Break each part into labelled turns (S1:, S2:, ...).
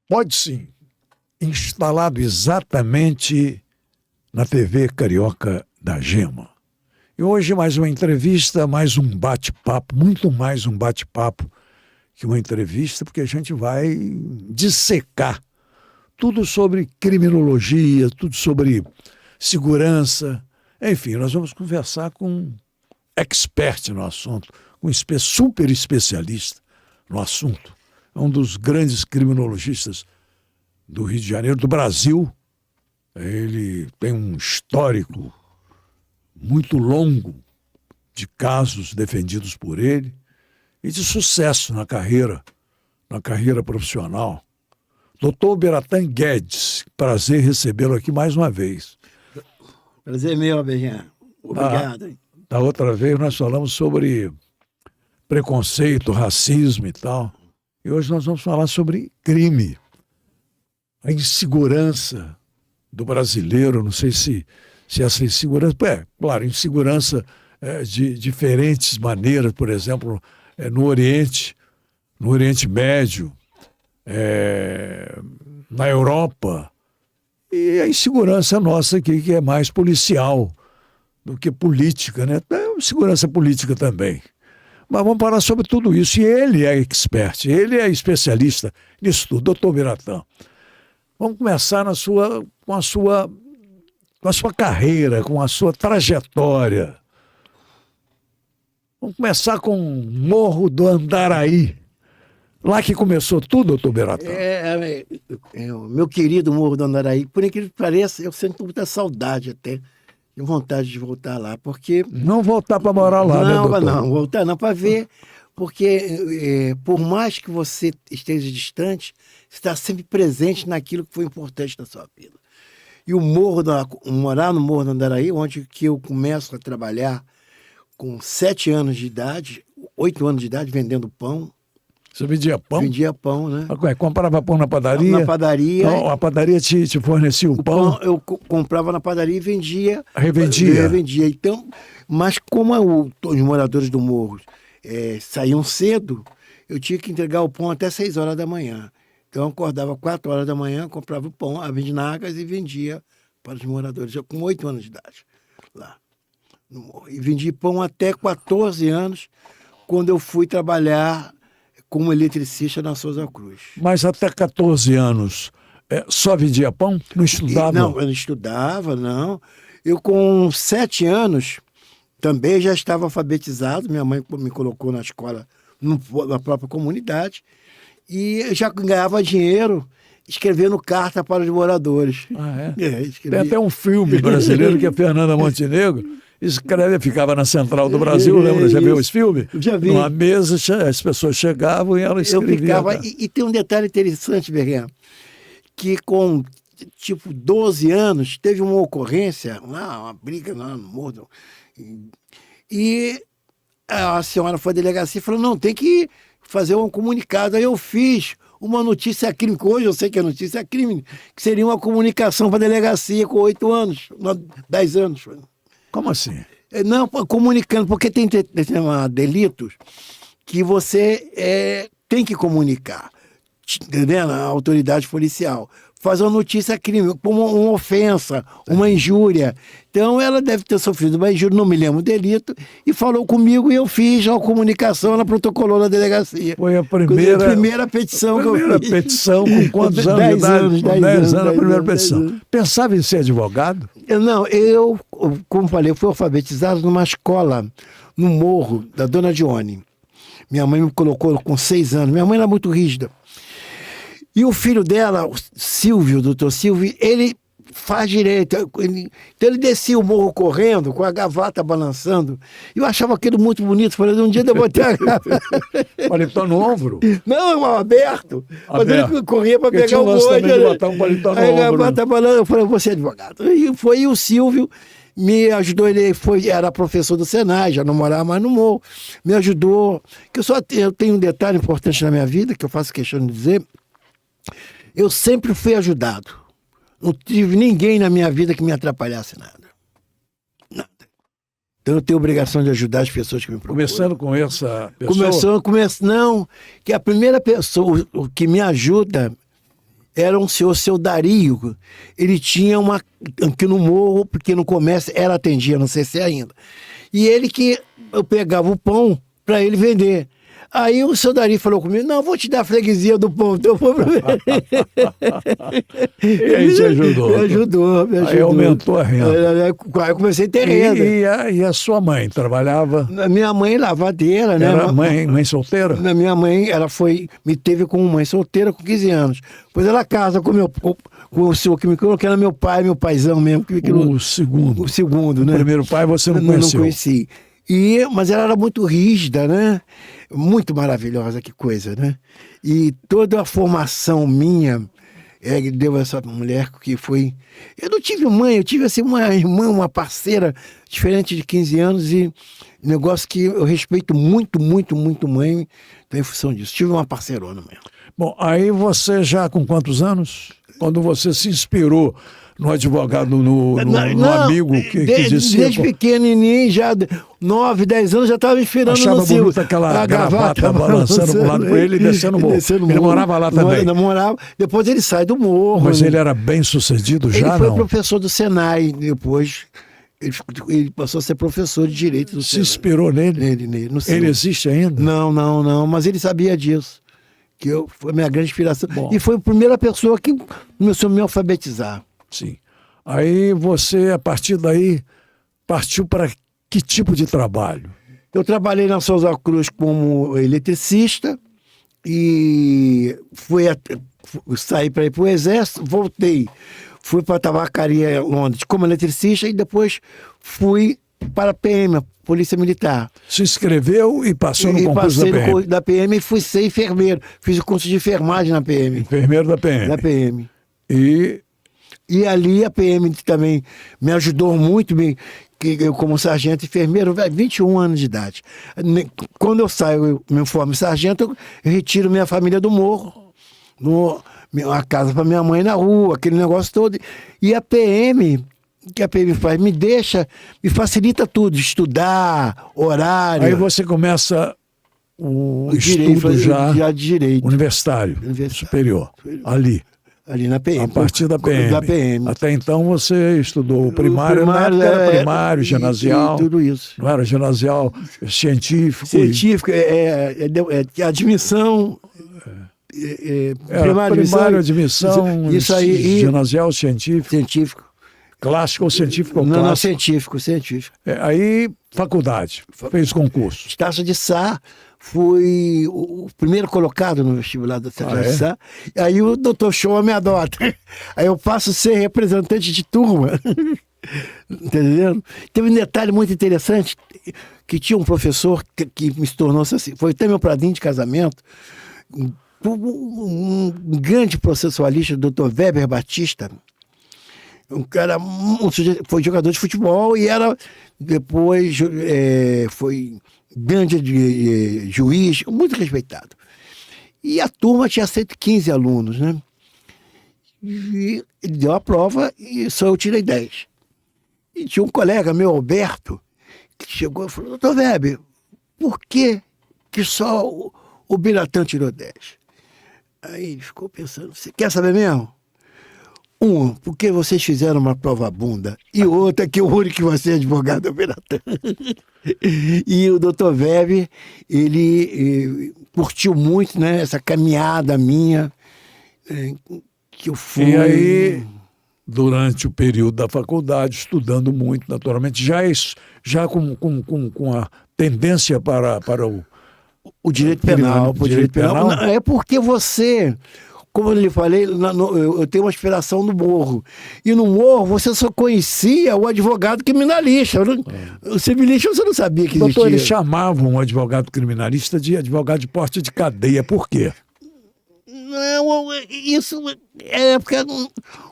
S1: Pode sim. Instalado exatamente na TV Carioca da Gema. E hoje mais uma entrevista, mais um bate-papo, muito mais um bate-papo que uma entrevista, porque a gente vai dissecar tudo sobre criminologia, tudo sobre segurança. Enfim, nós vamos conversar com um expert no assunto, um super especialista no assunto. É um dos grandes criminologistas do Rio de Janeiro, do Brasil. Ele tem um histórico muito longo de casos defendidos por ele e de sucesso na carreira profissional. Dr. Beratan Guedes, prazer recebê-lo aqui mais uma vez.
S2: Prazer meu, Berrian. Obrigado.
S1: Da outra vez nós falamos sobre preconceito, racismo e tal. E hoje nós vamos falar sobre crime. A insegurança do brasileiro, não sei se essa insegurança... claro, insegurança de diferentes maneiras, por exemplo, no Oriente Médio, na Europa, e a insegurança nossa aqui, que é mais policial do que política, né? Segurança política também. Mas vamos falar sobre tudo isso. E ele é expert, ele é especialista nisso tudo, doutor Beratan. Vamos começar com a sua carreira, com a sua trajetória. Vamos começar com o Morro do Andaraí. Lá que começou tudo, doutor Beratan.
S2: O meu querido Morro do Andaraí, por incrível que pareça, eu sinto muita saudade até. Tenho vontade de voltar lá, porque...
S1: Não voltar para morar lá, né, doutor?
S2: Não, voltar não, para ver, porque por mais que você esteja distante, você está sempre presente naquilo que foi importante na sua vida. E morar no Morro do Andaraí, onde que eu começo a trabalhar com 7 anos de idade, 8 anos de idade, vendendo pão.
S1: Você vendia pão?
S2: Vendia pão, né?
S1: Comprava pão na padaria?
S2: Na padaria.
S1: Então, a padaria te fornecia o pão?
S2: Eu comprava na padaria e vendia.
S1: Revendia?
S2: Revendia. Então, mas como os moradores do morro saíam cedo, eu tinha que entregar o pão até 6 horas da manhã. Então, eu acordava 4 horas da manhã, comprava o pão, a vindinagas e vendia para os moradores. Eu com 8 anos de idade, lá no morro. E vendi pão até 14 anos, quando eu fui trabalhar como eletricista na Souza Cruz.
S1: Mas até 14 anos, só vendia pão? Não estudava?
S2: Não, eu não estudava, não. Eu com 7 anos também já estava alfabetizado. Minha mãe me colocou na escola, na própria comunidade. E eu já ganhava dinheiro escrevendo carta para os moradores.
S1: Ah, é? Tem até um filme brasileiro que é Fernanda Montenegro. Ficava na Central do Brasil, lembra? Já viu esse filme?
S2: Já vi.
S1: Numa mesa, as pessoas chegavam e ela escrevia.
S2: E tem um detalhe interessante, Berrian, que com, 12 anos, teve uma ocorrência, uma briga lá no Morro, e a senhora foi à delegacia e falou, não, tem que fazer um comunicado. Aí eu fiz uma notícia crime, que hoje eu sei que é notícia crime, que seria uma comunicação para a delegacia com 8 anos, 10 anos.
S1: Como assim?
S2: Não, comunicando, porque tem delitos que você tem que comunicar, entendendo? A autoridade policial. Fazer uma notícia crime, como uma ofensa, uma injúria. Então, ela deve ter sofrido uma injúria, não me lembro o delito, e falou comigo e eu fiz a comunicação, ela protocolou na delegacia.
S1: Foi a primeira
S2: petição que eu fiz.
S1: Primeira petição, com quantos anos de idade? 10 anos, a primeira petição. Pensava em ser advogado?
S2: Não, eu, como falei, eu fui alfabetizado numa escola no Morro, da Dona Dione. Minha mãe me colocou com 6 anos. Minha mãe era muito rígida. E o filho dela, o Silvio, o doutor Silvio, ele faz direito. Então ele descia o morro correndo, com a gravata balançando. E eu achava aquilo muito bonito. Falei, um dia eu vou ter a gravata.
S1: Paletó no ombro?
S2: Não, aberto. Mas ele corria para pegar o boi.
S1: De botar um paletó no ombro.
S2: Eu falei, você é advogado. E foi o Silvio, me ajudou, ele era professor do Senai, já não morava mais no morro. Me ajudou. Eu tenho um detalhe importante na minha vida, que eu faço questão de dizer. Eu sempre fui ajudado. Não tive ninguém na minha vida que me atrapalhasse nada. Nada. Então eu tenho a obrigação de ajudar as pessoas que me procuram.
S1: Começando com essa pessoa?
S2: Não, que a primeira pessoa que me ajuda, era um senhor, seu Dario. Ele tinha uma... que no Morro, porque no comércio ela atendia, não sei se é ainda. E ele que eu pegava o pão para ele vender. Aí o seu Dario falou comigo, não, vou te dar a freguesia do pão. Então foi pra...
S1: E aí te ajudou?
S2: Me ajudou.
S1: Aí aumentou a renda.
S2: Aí eu comecei a ter renda.
S1: E a sua mãe trabalhava?
S2: A minha mãe, lavadeira, né?
S1: Era mãe solteira?
S2: A minha mãe, ela me teve como mãe solteira com 15 anos. Depois ela casa com o senhor que me criou, que era meu pai, meu paizão mesmo. Que me criou.
S1: O segundo.
S2: O segundo, né?
S1: O primeiro pai você não conheceu?
S2: Não conheci. Mas ela era muito rígida, né? Muito maravilhosa, que coisa, né? E toda a formação minha deu essa mulher que foi... Eu não tive mãe, eu tive assim uma irmã, uma parceira diferente de 15 anos e negócio que eu respeito muito, muito, muito mãe, então, em função disso. Tive uma parceirona mesmo.
S1: Bom, aí você já com quantos anos? Quando você se inspirou no advogado, no amigo que dizia...
S2: Desde pequenininho, já 9, 10 anos, já estava me inspirando
S1: achava
S2: no Silvio.
S1: bonita aquela gravata balançando para um lado com ele e descendo o morro. Ele morava lá também.
S2: Morava. Depois ele sai do morro.
S1: Mas ele era bem sucedido já, não?
S2: Ele foi professor do Senai, depois ele passou a ser professor de Direito do
S1: Se
S2: Senai.
S1: inspirou nele? Ele existe ainda?
S2: Não, mas ele sabia disso. Foi a minha grande inspiração.
S1: Bom.
S2: E foi a primeira pessoa que começou a me alfabetizar.
S1: Sim. Aí você, a partir daí, partiu para que tipo de trabalho?
S2: Eu trabalhei na Souza Cruz como eletricista e saí para ir para o Exército, voltei. Fui para a tabacaria Londres como eletricista e depois fui para a PM, Polícia Militar.
S1: Se inscreveu e passou no concurso da PM?
S2: Passei no curso da PM e fui ser enfermeiro. Fiz o curso de enfermagem na PM.
S1: Enfermeiro da PM?
S2: Da PM.
S1: E
S2: ali a PM também me ajudou muito, que eu como sargento enfermeiro, 21 anos de idade. Quando eu saio, eu me formo sargento, eu retiro minha família do morro, a casa para minha mãe na rua, aquele negócio todo. E a PM, que a PM faz, me facilita tudo, estudar, horário.
S1: Aí você começa o
S2: direito,
S1: estudo já
S2: de direito.
S1: Universitário, superior, ali
S2: na PM.
S1: A partir da PM.
S2: Da PM.
S1: Até então você estudou o primário, na época era primário, ginasial.
S2: E tudo isso.
S1: Não era ginasial científico?
S2: Científico, admissão.
S1: Primário, admissão,
S2: isso aí,
S1: ginasial científico. Clássico ou científico ou clássico?
S2: Não, científico.
S1: Aí, faculdade, fez concurso.
S2: Estácio de Sá, fui o primeiro colocado no vestibular da Estácio de Sá. Aí o doutor Shoa me adota. Aí eu passo a ser representante de turma. Entendeu? Teve um detalhe muito interessante, que tinha um professor que me tornou assim, foi até meu padrinho de casamento, um grande processualista, o doutor Weber Batista. Um cara, foi jogador de futebol e depois foi grande juiz, muito respeitado. E a turma tinha 115 alunos, né? E ele deu a prova e só eu tirei 10. E tinha um colega meu, Alberto, que chegou e falou: doutor Weber, por que só o Biratã tirou 10? Aí ele ficou pensando: você quer saber mesmo? Porque vocês fizeram uma prova bunda. E outra, que o único que você é advogado é o Biratã. E o doutor Weber, ele curtiu muito, né, essa caminhada minha, que eu fui...
S1: E aí, durante o período da faculdade, estudando muito, naturalmente, já com a tendência para
S2: o direito penal. É porque você... Como eu lhe falei, eu tenho uma inspiração no morro. E no morro você só conhecia o advogado criminalista. O civilista você não sabia que existia.
S1: Doutor, eles chamavam o advogado criminalista de advogado de porte de cadeia. Por quê?
S2: Não, isso é porque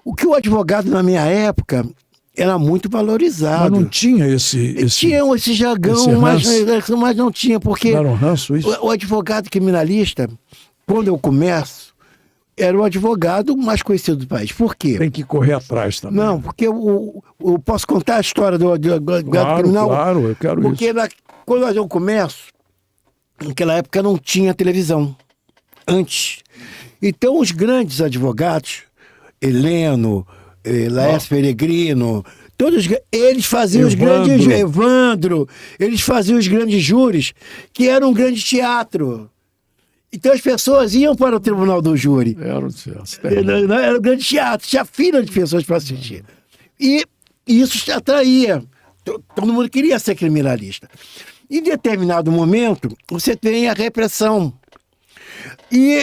S2: o que o advogado na minha época era muito valorizado.
S1: Mas não tinha esse
S2: tinha esse jargão, mas não tinha, porque
S1: não era um ranço, isso?
S2: O advogado criminalista, quando eu começo, era o advogado mais conhecido do país. Por quê?
S1: Tem que correr atrás também.
S2: Não, porque eu posso contar a história do advogado criminal?
S1: Claro, eu quero
S2: porque
S1: isso.
S2: Quando eu começo, naquela época não tinha televisão. antes. Então, os grandes advogados, Heleno, Laércio Peregrino, todos eles faziam os grandes... Evandro, eles faziam os grandes júris, que era um grande teatro. Então as pessoas iam para o tribunal do júri.
S1: Era
S2: um grande teatro, tinha fila de pessoas para assistir. E isso atraía. Todo mundo queria ser criminalista. Em determinado momento, você tem a repressão. E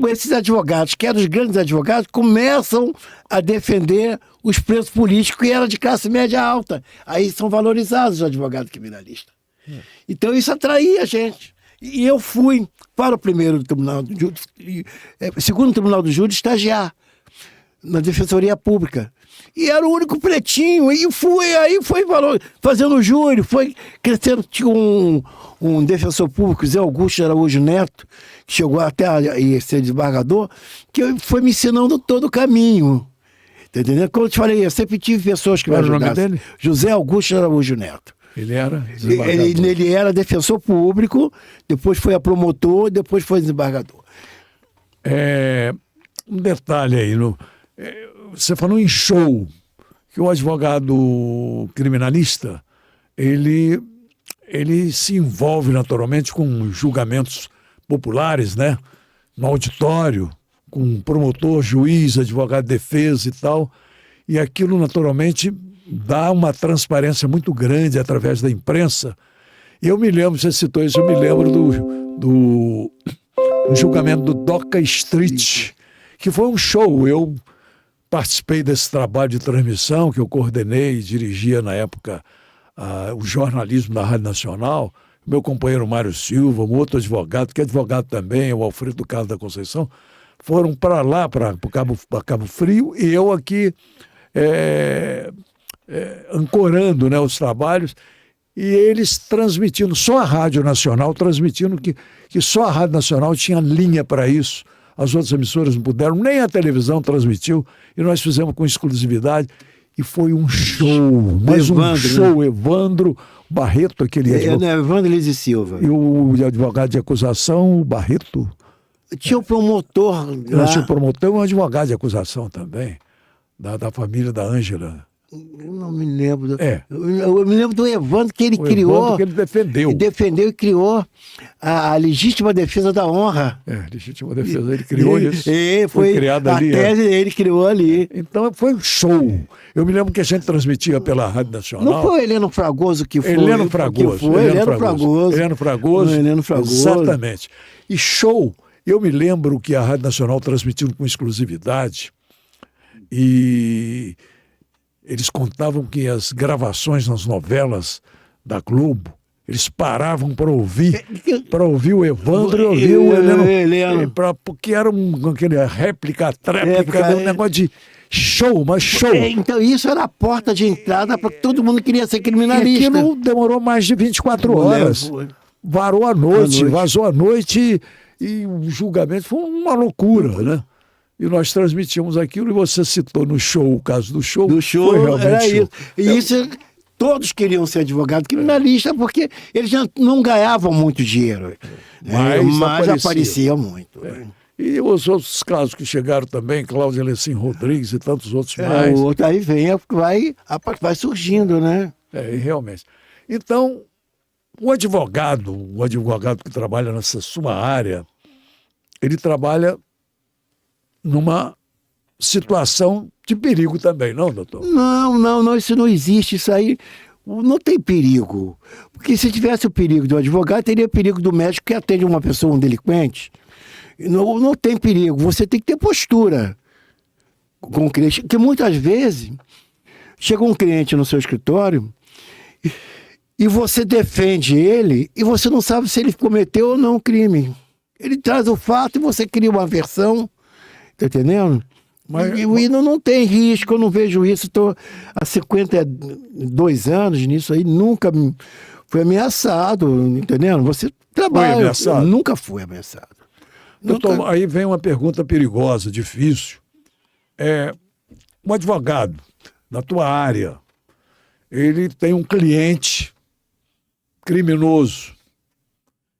S2: esses advogados, que eram os grandes advogados, começam a defender os presos políticos que eram de classe média alta. Aí são valorizados os advogados criminalistas. Então isso atraía a gente. E eu fui para o primeiro tribunal do júri, segundo tribunal do júri, estagiar na Defensoria Pública. E era o único pretinho, e aí foi fazendo júri, foi crescendo. Tinha um defensor público, Zé Augusto Araújo Neto, que chegou até a ser desembargador, que foi me ensinando todo o caminho. Tá entendendo? Como eu te falei, eu sempre tive pessoas que me ajudaram.
S1: Qual era o nome dele?
S2: José Augusto Araújo Neto.
S1: Ele era
S2: desembargador. Ele era defensor público, depois foi a promotor, depois foi desembargador.
S1: Um detalhe aí, você falou em show, que o advogado criminalista, ele se envolve naturalmente com julgamentos populares, né? No auditório, com promotor, juiz, advogado de defesa e tal, e aquilo naturalmente dá uma transparência muito grande através da imprensa. E eu me lembro, você citou isso, eu me lembro do julgamento do Doca Street, que foi um show. Eu participei desse trabalho de transmissão que eu coordenei e dirigia na época o jornalismo da Rádio Nacional. Meu companheiro Mário Silva, um outro advogado, que é advogado também, o Alfredo Carlos da Conceição, foram para lá, para Cabo Frio, e eu aqui ancorando, né, os trabalhos, e eles transmitindo, só a Rádio Nacional transmitindo, que só a Rádio Nacional tinha linha para isso. As outras emissoras não puderam, nem a televisão transmitiu, e nós fizemos com exclusividade, e foi um show, mas Evandro, um show, né? Evandro Barreto, aquele advogado.
S2: Evandro Liz e Silva.
S1: E o advogado de acusação, o Barreto.
S2: Tinha o promotor lá.
S1: Tinha o promotor e um advogado de acusação também, da família da Ângela.
S2: Eu não me lembro. Eu me lembro do Evandro, que ele criou.
S1: Evandro, que ele defendeu.
S2: Ele defendeu e criou a legítima defesa da honra.
S1: Legítima defesa, ele criou isso.
S2: Foi criado ali. A tese ele criou ali.
S1: Então foi um show. Eu me lembro que a gente transmitia pela Rádio Nacional.
S2: Não foi o Heleno Fragoso que foi?
S1: Heleno Fragoso. Heleno Fragoso. Exatamente. E show, eu me lembro que a Rádio Nacional transmitiu com exclusividade, e eles contavam que as gravações nas novelas da Globo, eles paravam para ouvir o Evandro e ouvir o Heleno. Porque era aquele réplica, tréplica, um negócio de show, mas show.
S2: Então isso era a porta de entrada para que todo mundo queria ser criminalista.
S1: E aquilo demorou mais de 24 horas. Varou a noite, vazou a noite e o julgamento foi uma loucura, né? E nós transmitimos aquilo, e você citou no show, o caso do show.
S2: Do show,
S1: foi realmente
S2: era
S1: show.
S2: Isso. E isso, todos queriam ser advogado criminalista, porque eles já não ganhavam muito dinheiro. Mas aparecia muito.
S1: E os outros casos que chegaram também, Cláudio Alecim Rodrigues e tantos outros mais.
S2: O outro aí vai surgindo, né?
S1: Realmente. Então, o advogado que trabalha nessa sua área, ele trabalha numa situação de perigo também, não, doutor?
S2: Não, isso não existe, isso aí não tem perigo. Porque se tivesse o perigo do advogado, teria o perigo do médico que atende uma pessoa, um delinquente. Não tem perigo, você tem que ter postura com o cliente, porque muitas vezes chega um cliente no seu escritório e você defende ele e você não sabe se ele cometeu ou não um crime. Ele traz o fato e você cria uma versão. Tá entendendo? E não tem risco, eu não vejo isso. Estou há 52 anos nisso aí, nunca fui ameaçado, entendendo? Você trabalha.
S1: Foi ameaçado?
S2: Nunca fui ameaçado.
S1: Doutor, aí vem uma pergunta perigosa, difícil. Um advogado, na tua área, ele tem um cliente criminoso.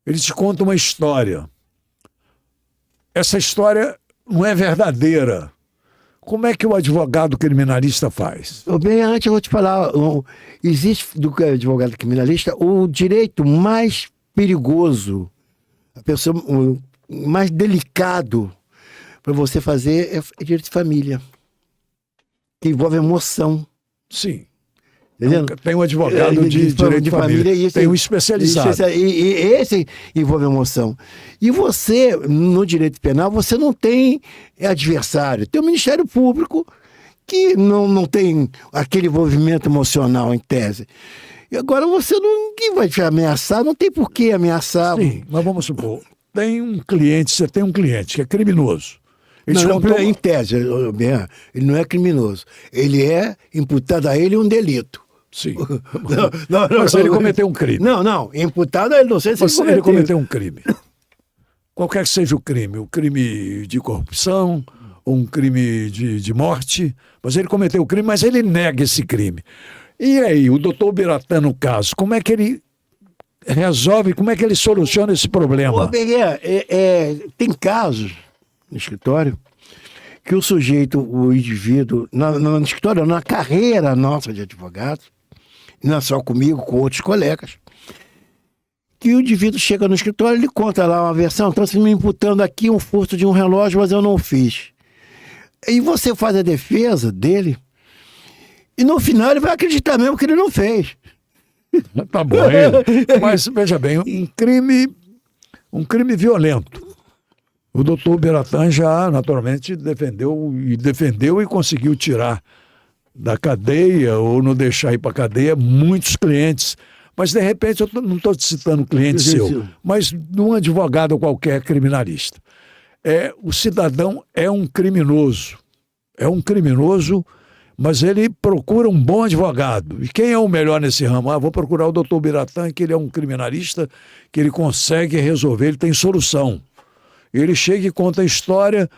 S1: Ele te conta uma história. essa história não é verdadeira. Como é que o advogado criminalista faz?
S2: Bem, antes eu vou te falar, existe do advogado criminalista o direito mais perigoso, a pessoa o mais delicado para você fazer é direito de família, que envolve emoção.
S1: Sim.
S2: Entendendo?
S1: Tem um advogado de direito de família,
S2: e esse,
S1: tem um especializado.
S2: E esse envolve emoção. E você, no direito penal, você não tem adversário. Tem o Ministério Público, que não tem aquele envolvimento emocional, em tese. E agora ninguém vai te ameaçar, não tem por que ameaçar.
S1: Sim, mas vamos supor, você tem um cliente que é criminoso. Ele te
S2: Não,
S1: contou-
S2: em tese, ele não é criminoso. Ele é imputado a ele um delito.
S1: Sim.
S2: Não,
S1: Mas ele cometeu um crime.
S2: Não, imputado a ele, não sei se
S1: Ele cometeu um crime. Qualquer que seja o crime de corrupção, ou um crime de morte, mas ele cometeu o crime, mas ele nega esse crime. E aí, o doutor Biratã, no caso, como é que ele resolve, como é que ele soluciona esse problema?
S2: Tem casos no escritório que o sujeito, o indivíduo, no escritório, na carreira nossa de advogados, não é só comigo, com outros colegas, que o indivíduo chega no escritório, ele conta lá uma versão, então se me imputando aqui um furto de um relógio, mas eu não fiz. E você faz a defesa dele, e no final ele vai acreditar mesmo que ele não fez.
S1: Tá bom, mas veja bem, um crime violento. O doutor Biratã já, naturalmente, defendeu e conseguiu tirar da cadeia ou não deixar ir para a cadeia muitos clientes. Mas, de repente, eu não estou citando cliente seu, mas de um advogado qualquer criminalista. O cidadão é um criminoso. É um criminoso, mas ele procura um bom advogado. E quem é o melhor nesse ramo? Vou procurar o doutor Biratã, que ele é um criminalista, que ele consegue resolver, ele tem solução. Ele chega e conta a história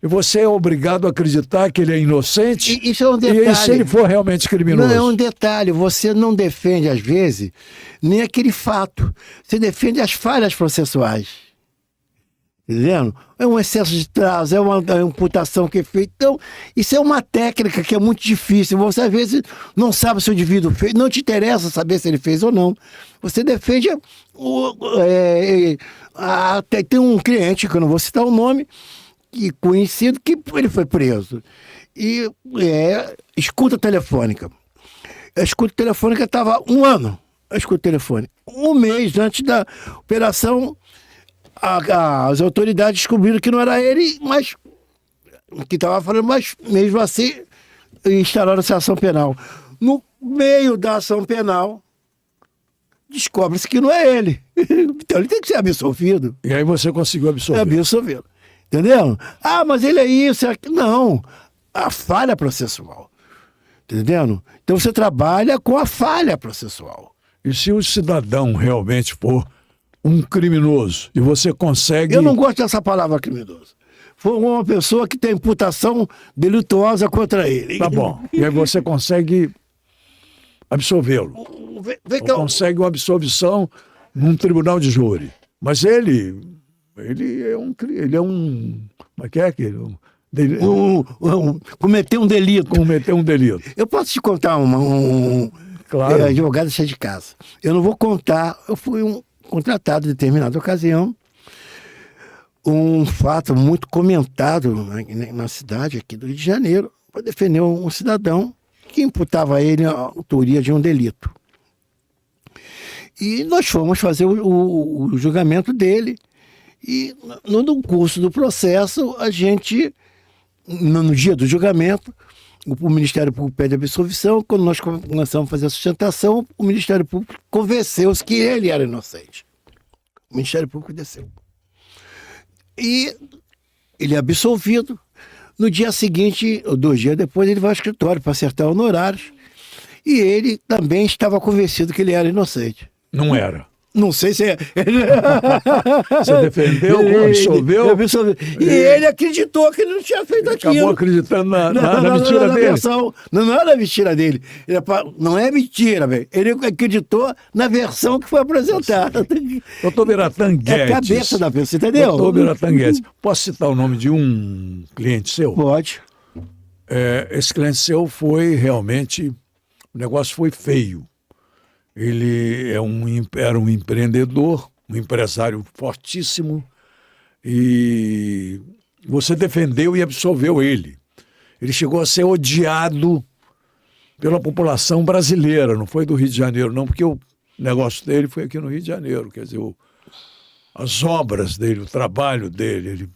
S1: e você é obrigado a acreditar que ele é inocente.
S2: Isso é um detalhe.
S1: E aí, se ele for realmente criminoso?
S2: Não, é um detalhe. Você não defende, às vezes, nem aquele fato. Você defende as falhas processuais. Entendendo? É um excesso de prazo, é uma imputação que é feita. Então, isso é uma técnica que é muito difícil. Você, às vezes, não sabe se o indivíduo fez, não te interessa saber se ele fez ou não. Você defende... tem um cliente, que eu não vou citar o nome, conhecido, que ele foi preso. E escuta telefônica. A escuta telefônica estava 1 ano. A escuta telefônica. 1 mês antes da operação... As autoridades descobriram que não era ele, mas que estava falando, mas mesmo assim instalaram essa ação penal. No meio da ação penal, descobre-se que não é ele. Então ele tem que ser absolvido.
S1: E aí você conseguiu absolver.
S2: Absolvido. Entendeu? Mas ele é isso, é aquilo. Não. A falha processual. Entendendo? Então você trabalha com a falha processual.
S1: E se o cidadão realmente for um criminoso e você consegue...
S2: Eu não gosto dessa palavra criminoso. Foi uma pessoa que tem imputação delituosa contra ele.
S1: Tá bom. E aí você consegue absolvê-lo. Consegue uma absolvição num tribunal de júri. Mas ele é um... Como é que é aquele?
S2: Cometeu um delito.
S1: Cometeu um delito.
S2: Eu posso te contar
S1: Claro.
S2: Advogado sai de casa. Eu não vou contar. Eu fui contratado em determinada ocasião, um fato muito comentado na cidade aqui do Rio de Janeiro, para defender um cidadão que imputava a ele a autoria de um delito. E nós fomos fazer o julgamento dele, e no curso do processo, a gente, no dia do julgamento, o Ministério Público pede absolvição. Quando nós começamos a fazer a sustentação, o Ministério Público convenceu-se que ele era inocente. O Ministério Público desceu. E ele é absolvido. No dia seguinte, ou 2 dias depois, ele vai ao escritório para acertar honorários. E ele também estava convencido que ele era inocente.
S1: Não era.
S2: Não sei se é.
S1: Você defendeu, absolveu?
S2: E ele acreditou que ele não tinha feito aquilo.
S1: Acabou acreditando na mentira dele.
S2: Versão, não era a mentira dele. Não é mentira, velho. Ele acreditou na versão que foi apresentada.
S1: Doutor Biratan Guedes.
S2: É a cabeça da pessoa, entendeu?
S1: Doutor Biratan Guedes. Posso citar o nome de um cliente seu?
S2: Pode.
S1: Esse cliente seu foi realmente... O negócio foi feio. Ele era um empreendedor, um empresário fortíssimo, e você defendeu e absolveu ele. Ele chegou a ser odiado pela população brasileira, não foi do Rio de Janeiro, não, porque o negócio dele foi aqui no Rio de Janeiro. Quer dizer, as obras dele, o trabalho dele,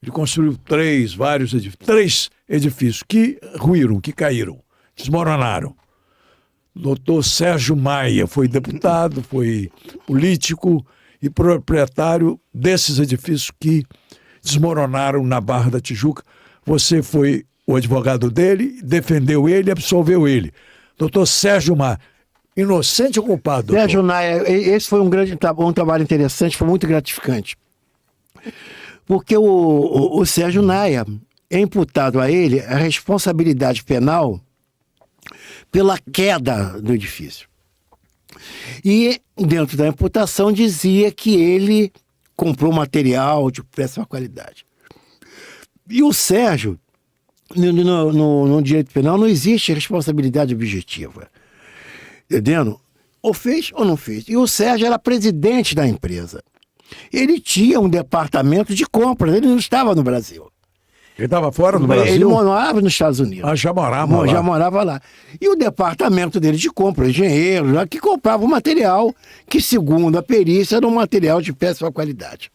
S1: ele construiu três edifícios que ruíram, que caíram, desmoronaram. Doutor Sérgio Maia foi deputado, foi político e proprietário desses edifícios que desmoronaram na Barra da Tijuca. Você foi o advogado dele, defendeu ele, absolveu ele. Doutor Sérgio Maia, inocente ou culpado? Doutor?
S2: Sérgio Maia, esse foi um trabalho interessante, foi muito gratificante. Porque o Sérgio Maia é imputado a ele a responsabilidade penal pela queda do edifício. E dentro da imputação dizia que ele comprou material de péssima qualidade. E o Sérgio, no direito penal, não existe responsabilidade objetiva. Entendendo? Ou fez ou não fez. E o Sérgio era presidente da empresa. Ele tinha um departamento de compras, ele não estava no Brasil.
S1: Ele estava fora do Brasil?
S2: Ele morava nos Estados Unidos.
S1: Ah, já morava lá.
S2: Já morava lá. E o departamento dele de compra, engenheiro, lá, que comprava o material que, segundo a perícia, era um material de péssima qualidade.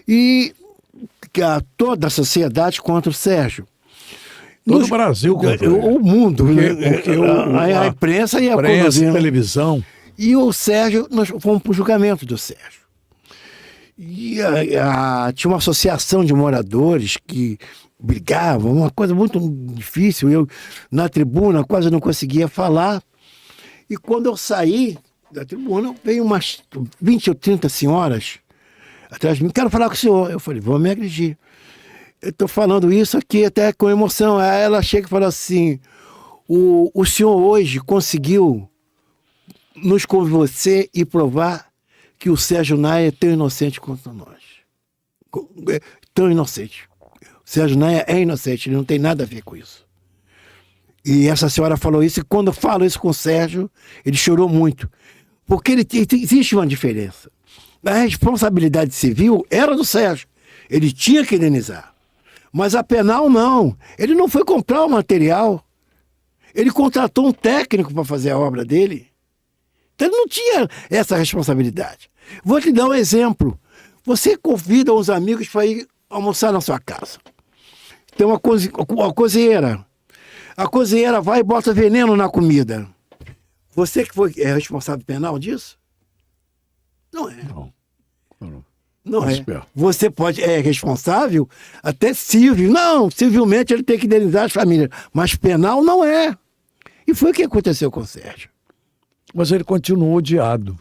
S2: E toda a sociedade contra o Sérgio.
S1: Todo o Brasil contra ele.
S2: O mundo. A imprensa ia conduzindo.
S1: A televisão.
S2: E o Sérgio, nós fomos para o julgamento do Sérgio. E tinha uma associação de moradores que brigavam, uma coisa muito difícil. Eu, na tribuna, quase não conseguia falar. E quando eu saí da tribuna, veio umas 20 ou 30 senhoras atrás de mim. Quero falar com o senhor. Eu falei, vou me agredir. Eu estou falando isso aqui até com emoção. Aí ela chega e fala assim, o senhor hoje conseguiu nos convencer e provar que o Sérgio Maia é tão inocente quanto nós. Tão inocente. O Sérgio Maia é inocente, ele não tem nada a ver com isso. E essa senhora falou isso, e quando eu falo isso com o Sérgio, ele chorou muito. Porque existe uma diferença. A responsabilidade civil era do Sérgio. Ele tinha que indenizar. Mas a penal, não. Ele não foi comprar o material. Ele contratou um técnico para fazer a obra dele. Então ele não tinha essa responsabilidade. Vou te dar um exemplo. Você convida uns amigos para ir almoçar na sua casa. Tem uma cozinheira. A cozinheira vai e bota veneno na comida. Você que é responsável penal disso? Não é. Não é. Você é responsável até civil. Não, civilmente ele tem que indenizar as famílias. Mas penal não é. E foi o que aconteceu com o Sérgio.
S1: Mas ele continuou odiado.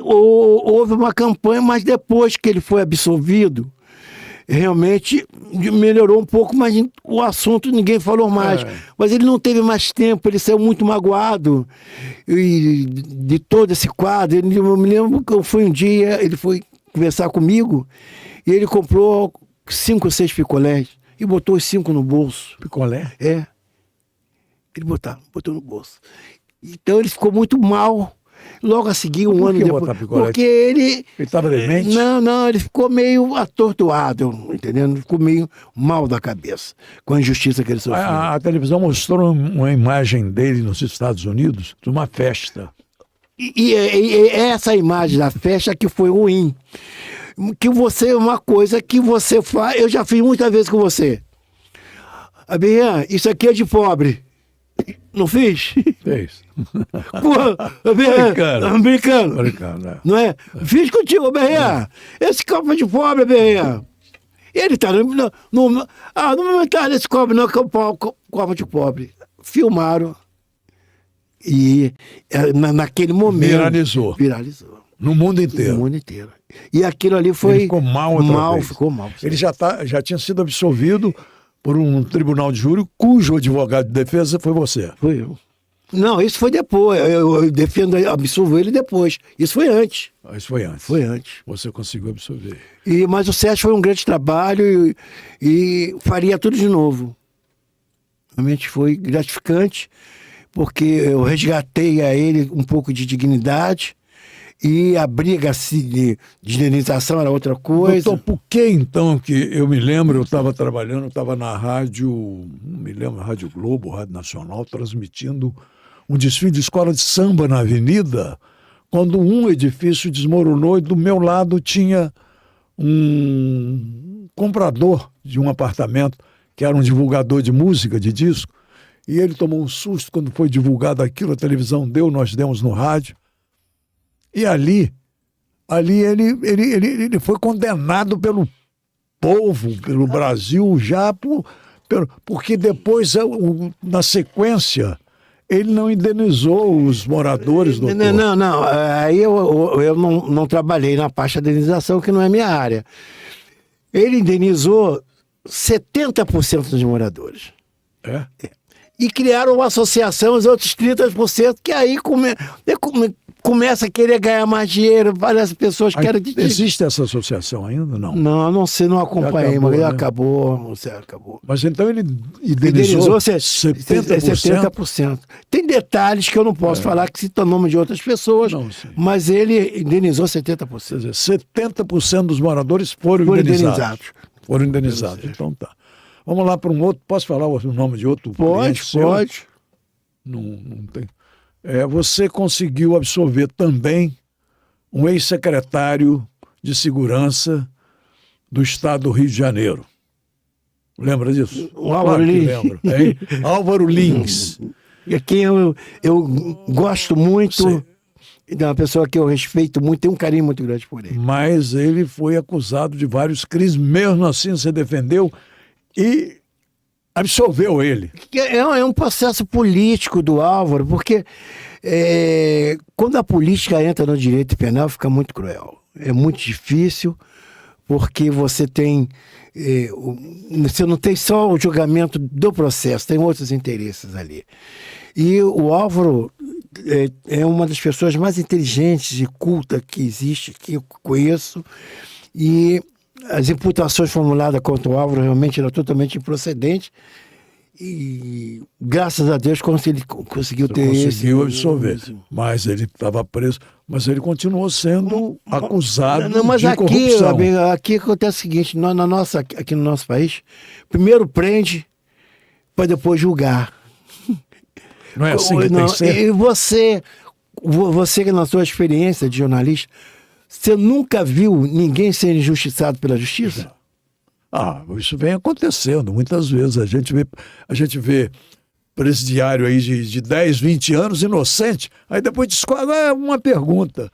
S2: Houve uma campanha, mas depois que ele foi absolvido, realmente melhorou um pouco, mas o assunto ninguém falou mais. Mas ele não teve mais tempo, ele saiu muito magoado de todo esse quadro. Eu me lembro que foi um dia, ele foi conversar comigo e ele comprou 5 ou 6 picolés e botou os 5 no bolso.
S1: Picolé?
S2: É. Ele botou no bolso. Então ele ficou muito mal. Logo a seguir, um ano depois. Porque ele
S1: estava demente?
S2: Não, ele ficou meio atordoado, entendendo? Ficou meio mal da cabeça com a injustiça que ele sofreu.
S1: A televisão mostrou uma imagem dele nos Estados Unidos, de uma festa.
S2: E essa imagem da festa que foi ruim. Que uma coisa que você faz, eu já fiz muitas vezes com você. Abian, isso aqui é de pobre. Não fiz?
S1: Fez.
S2: Brincando.
S1: Brincando.
S2: Não é? Fiz contigo, Berrinha. Esse copo é de pobre, Berrinha. Ele tá não me metar nesse copo, não, que é um copo de pobre. Filmaram. E naquele momento.
S1: Viralizou. No mundo
S2: No
S1: inteiro.
S2: mundo inteiro. E aquilo ali foi...
S1: Ele ficou mal outra vez.
S2: Ficou mal.
S1: Ele já tinha sido absolvido por um tribunal de júri cujo advogado de defesa foi você.
S2: Foi eu. Não, isso foi depois. Eu defendo, absolvo ele depois. Isso foi antes.
S1: Isso foi antes.
S2: Foi antes.
S1: Você conseguiu absolver.
S2: Mas o Sérgio foi um grande trabalho e faria tudo de novo. Realmente foi gratificante, porque eu resgatei a ele um pouco de dignidade e a briga de indenização era outra coisa.
S1: Doutor, por que então que eu me lembro, eu estava trabalhando, estava na rádio, não me lembro, Rádio Globo, Rádio Nacional, transmitindo um desfile de escola de samba na avenida, quando um edifício desmoronou e do meu lado tinha um comprador de um apartamento, que era um divulgador de música, de disco, e ele tomou um susto quando foi divulgado aquilo, a televisão deu, nós demos no rádio, e ali ele foi condenado pelo povo, pelo Brasil, já porque depois, na sequência, ele não indenizou os moradores, doutor.
S2: Não. Aí eu não trabalhei na parte de indenização, que não é minha área. Ele indenizou 70% dos moradores.
S1: É?
S2: E criaram uma associação, os outros 30%, que aí começa a querer ganhar mais dinheiro, várias pessoas querem...
S1: Existe essa associação ainda? Não.
S2: Não sei, não acompanhei,
S1: acabou,
S2: mas
S1: né?
S2: acabou.
S1: Mas então ele indenizou 70%?
S2: 70%. Tem detalhes que eu não posso falar, que cita o nome de outras pessoas,
S1: Não, sim.
S2: mas ele indenizou 70%.
S1: Quer dizer, 70% dos moradores foram indenizados. Foram indenizados, então tá. Vamos lá para um outro, posso falar o nome de outro cliente seu?
S2: Pode.
S1: Não tem. Você conseguiu absolver também um ex-secretário de segurança do estado do Rio de Janeiro. Lembra disso?
S2: O Álvaro Lins.
S1: Lembro. Hein? Álvaro Lins.
S2: E a quem eu gosto muito,
S1: Sim.
S2: é uma pessoa que eu respeito muito, tenho um carinho muito grande por ele.
S1: Mas ele foi acusado de vários crimes, mesmo assim você defendeu e absolveu ele.
S2: É um processo político do Álvaro, porque quando a política entra no direito penal fica muito cruel. É muito difícil, porque você tem... você não tem só o julgamento do processo, tem outros interesses ali. E o Álvaro é uma das pessoas mais inteligentes e cultas que existe, que eu conheço, e as imputações formuladas contra o Álvaro realmente eram totalmente improcedentes, e graças a Deus ele conseguiu ter
S1: conseguiu absolver, mas ele estava preso, mas ele continuou sendo acusado de corrupção.
S2: Aqui acontece o seguinte, aqui no nosso país, primeiro prende para depois julgar.
S1: Não é assim que tem que ser?
S2: E você na sua experiência de jornalista, você nunca viu ninguém ser injustiçado pela justiça?
S1: Isso vem acontecendo muitas vezes. A gente vê presidiário aí de 10, 20 anos inocente, aí depois descobre, uma pergunta.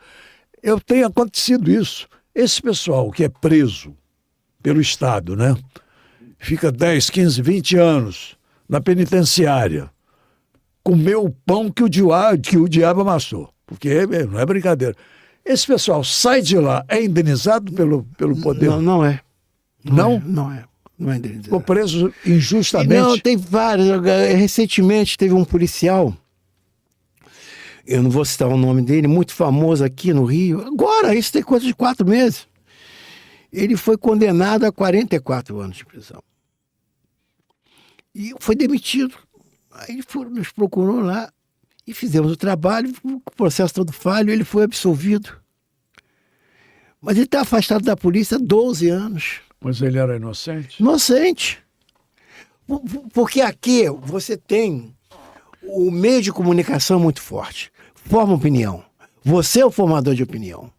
S1: Tem acontecido isso. Esse pessoal que é preso pelo Estado, né? Fica 10, 15, 20 anos na penitenciária, comeu o pão que o diabo amassou, porque não é brincadeira. Esse pessoal sai de lá, é indenizado pelo poder?
S2: Não é.
S1: Não?
S2: Não é indenizado.
S1: Ficou preso injustamente?
S2: Não, tem vários. Recentemente teve um policial, eu não vou citar o nome dele, muito famoso aqui no Rio. Agora, isso tem coisa de 4 meses. Ele foi condenado a 44 anos de prisão. E foi demitido. Aí ele nos procurou lá e fizemos o trabalho, o processo todo falho, ele foi absolvido. Mas ele está afastado da polícia há 12 anos.
S1: Mas ele era inocente?
S2: Inocente. Porque aqui você tem o meio de comunicação muito forte. Forma opinião. Você é o formador de opinião.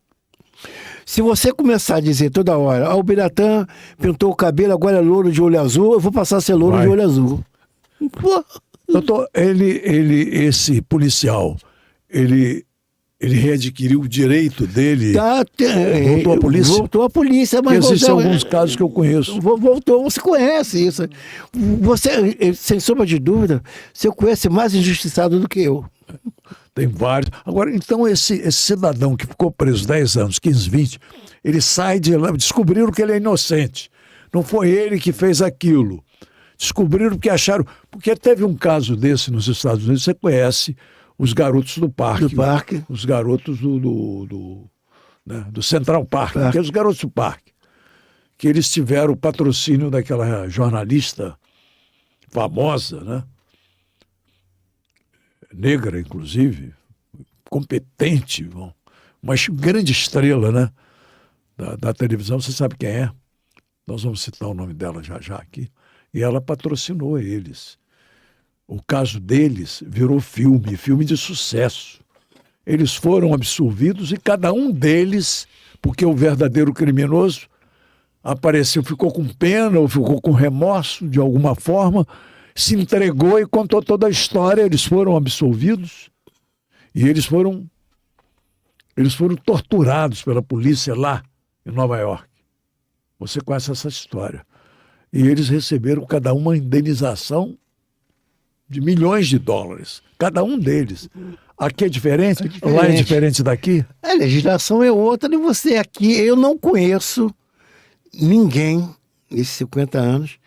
S2: Se você começar a dizer toda hora, o Biratã pintou o cabelo, agora é louro de olho azul, eu vou passar a ser louro de olho azul. Pô.
S1: Doutor, esse policial, ele readquiriu o direito dele? Voltou à polícia?
S2: Voltou à polícia, mas...
S1: Existem alguns casos que eu conheço.
S2: Voltou, você conhece isso. Você, sem sombra de dúvida, você conhece mais injustiçado do que eu.
S1: tem vários. Agora, então, esse cidadão que ficou preso 10 anos, 15, 20, ele sai de lá, descobriram que ele é inocente. Não foi ele que fez aquilo. Descobriram que acharam... Porque teve um caso desse nos Estados Unidos, você conhece os garotos do parque.
S2: Do parque.
S1: Os garotos do Central Park, que é os garotos do parque. Que eles tiveram o patrocínio daquela jornalista famosa, né? Negra, inclusive, competente, uma grande estrela, né? Da televisão, você sabe quem é? Nós vamos citar o nome dela já aqui. E ela patrocinou eles. O caso deles virou filme de sucesso. Eles foram absolvidos e cada um deles, porque o verdadeiro criminoso apareceu, ficou com pena ou ficou com remorso de alguma forma, se entregou e contou toda a história. Eles foram absolvidos e eles foram torturados pela polícia lá em Nova York. Você conhece essa história. E eles receberam cada uma indenização de milhões de dólares. Cada um deles. Aqui é diferente? Lá é diferente daqui?
S2: A legislação é outra e você aqui... Eu não conheço ninguém, nesses 50 anos,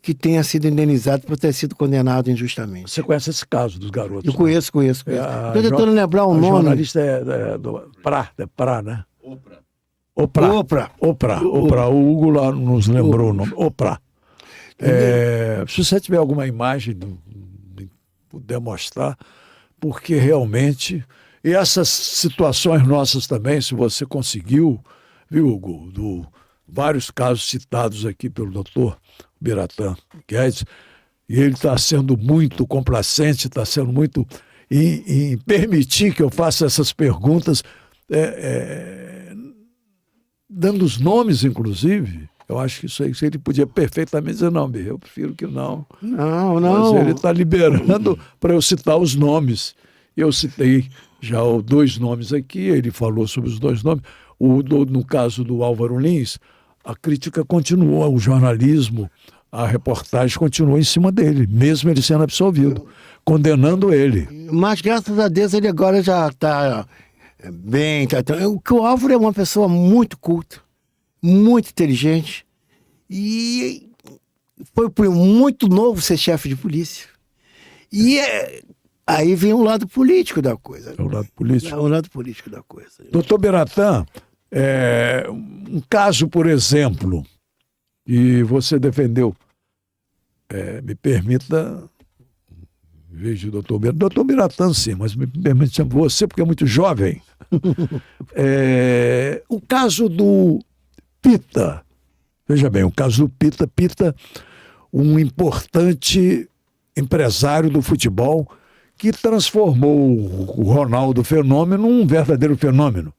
S2: que tenha sido indenizado por ter sido condenado injustamente.
S1: Você conhece esse caso dos garotos?
S2: Eu conheço. Estou tentando lembrar o
S1: a
S2: nome.
S1: O jornalista é do Prá, né? Oprah. O Hugo lá nos lembrou o nome. Oprah. Se você tiver alguma imagem, puder mostrar, porque realmente... E essas situações nossas também, se você conseguiu, viu, Hugo, vários casos citados aqui pelo doutor Biratã Guedes, e ele está sendo muito complacente, está sendo muito... em permitir que eu faça essas perguntas, dando os nomes, inclusive. Eu acho que isso aí ele podia perfeitamente dizer, não, eu prefiro que não.
S2: Não.
S1: Mas ele está liberando para eu citar os nomes. Eu citei já 2 nomes aqui, ele falou sobre os 2 nomes. No caso do Álvaro Lins, a crítica continuou, o jornalismo, a reportagem continuou em cima dele, mesmo ele sendo absolvido, condenando ele.
S2: Mas, graças a Deus, ele agora já está bem. O Álvaro é uma pessoa muito culta, muito inteligente, e foi muito novo ser chefe de polícia. E aí vem o lado político da coisa.
S1: O lado político.
S2: O lado político da coisa.
S1: Doutor Biratã, um caso, por exemplo, e você defendeu, me permita, veja o doutor Biratã, sim, mas me permite chamar você, porque é muito jovem. O caso do Pita, veja bem, o caso do Pita, um importante empresário do futebol que transformou o Ronaldo Fenômeno num verdadeiro fenômeno,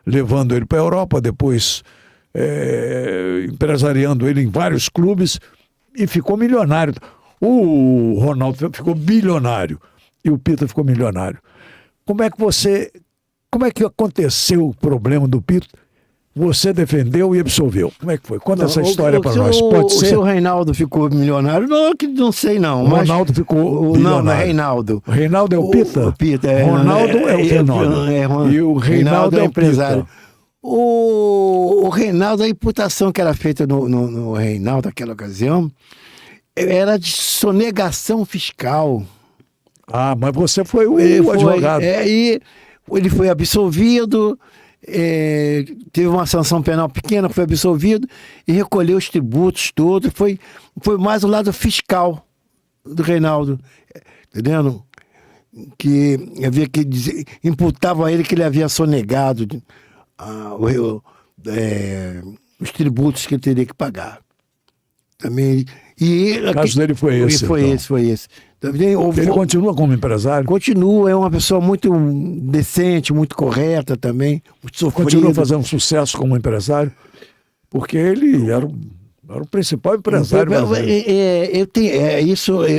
S1: levando ele para a Europa, depois empresariando ele em vários clubes e ficou milionário. O Ronaldo ficou bilionário e o Pita ficou milionário. Como é que aconteceu o problema do Pita? Você defendeu e absolveu. Como é que foi? Conta essa história para nós. Pode ser?
S2: O seu Reinaldo ficou milionário? Não sei não.
S1: O Ronaldo ficou bilionário.
S2: Não, é Reinaldo.
S1: O Reinaldo é o Pita?
S2: O Pita
S1: Ronaldo é o fenômeno. E o Reinaldo é o empresário.
S2: O Reinaldo, a imputação que era feita no Reinaldo naquela ocasião, era de sonegação fiscal.
S1: Ah, mas você foi o advogado.
S2: E ele foi absolvido, teve uma sanção penal pequena, foi absolvido e recolheu os tributos todos. Foi mais o lado fiscal do Reinaldo, entendendo? Que havia que dizer, imputavam a ele que ele havia sonegado os tributos que ele teria que pagar. Também.
S1: O caso dele foi esse.
S2: Foi esse. Também,
S1: ele continua como empresário?
S2: Continua, é uma pessoa muito decente, muito correta também. Muito
S1: continua fazendo sucesso como empresário? Porque ele era o principal empresário brasileiro.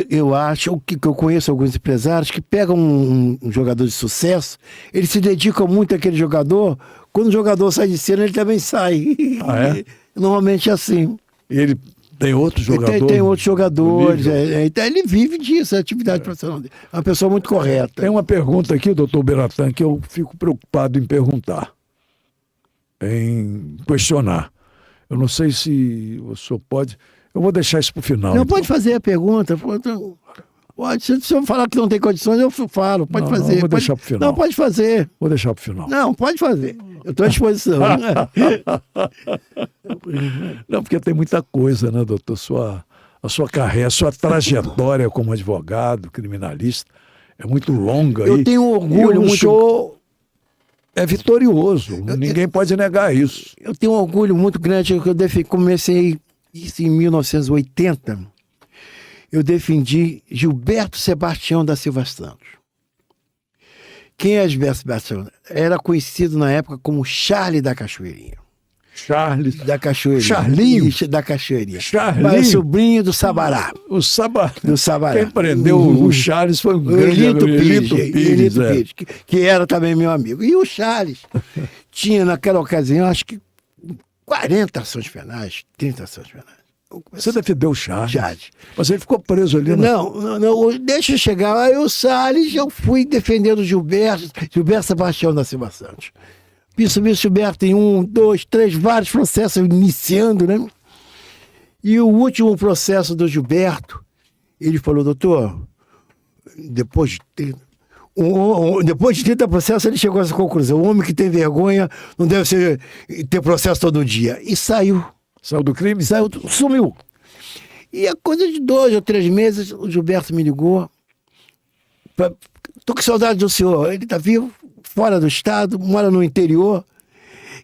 S2: Eu acho que eu conheço alguns empresários que pegam um jogador de sucesso, eles se dedicam muito àquele jogador, quando o jogador sai de cena, ele também sai.
S1: Ah, é?
S2: Normalmente é assim.
S1: Ele Tem outros jogadores?
S2: Tem outros jogadores.
S1: nível?
S2: Então ele vive disso, a atividade profissional dele. É uma pessoa muito correta.
S1: Tem uma pergunta aqui, doutor Beratan, que eu fico preocupado em perguntar, em questionar. Eu não sei se o senhor pode... Eu vou deixar isso para o final.
S2: Não,
S1: então.
S2: pode fazer a pergunta. Pode, se o senhor falar que não tem condições, eu falo. Pode fazer.
S1: Não, vou deixar para o final.
S2: Não, pode fazer.
S1: Vou deixar para o final.
S2: Não, pode fazer. Eu estou à disposição.
S1: Não, porque tem muita coisa, né, doutor? A sua carreira, a sua trajetória como advogado, criminalista, é muito longa.
S2: Eu tenho um orgulho
S1: muito...
S2: muito...
S1: O senhor é vitorioso, ninguém pode negar isso.
S2: Eu tenho um orgulho muito grande, que eu comecei isso em 1980. Eu defendi Gilberto Sebastião da Silva Santos. Quem é Gilberto Sebastião? Era conhecido na época como Charlie da Cachoeirinha.
S1: Charles.
S2: Da Cachoeirinha.
S1: Charlinho?
S2: Isso, da Cachoeirinha.
S1: Charlinho?
S2: Mas sobrinho do Sabará.
S1: O Sabará.
S2: Do Sabará.
S1: Quem prendeu o Charles foi um grande
S2: Elito Pires,
S1: Elito Pires,
S2: que era também meu amigo. E o Charles tinha, naquela ocasião, acho que 40 ações penais, 30 ações penais.
S1: Você defendeu o Charles?
S2: Charles.
S1: Mas ele ficou preso ali, né?
S2: Não, deixa eu chegar. Aí o Salles, eu fui defendendo o Gilberto Sebastião da Silva Santos. Isso, Gilberto tem 1, 2, 3, vários processos iniciando, né? E o último processo do Gilberto, ele falou, doutor, depois de 30 processos, ele chegou a essa conclusão. O homem que tem vergonha não deve ter processo todo dia. E saiu.
S1: Saiu do crime?
S2: Saiu, sumiu. E a coisa de 2 ou 3 meses, o Gilberto me ligou. Tô com saudade do senhor. Ele tá vivo, fora do estado, mora no interior.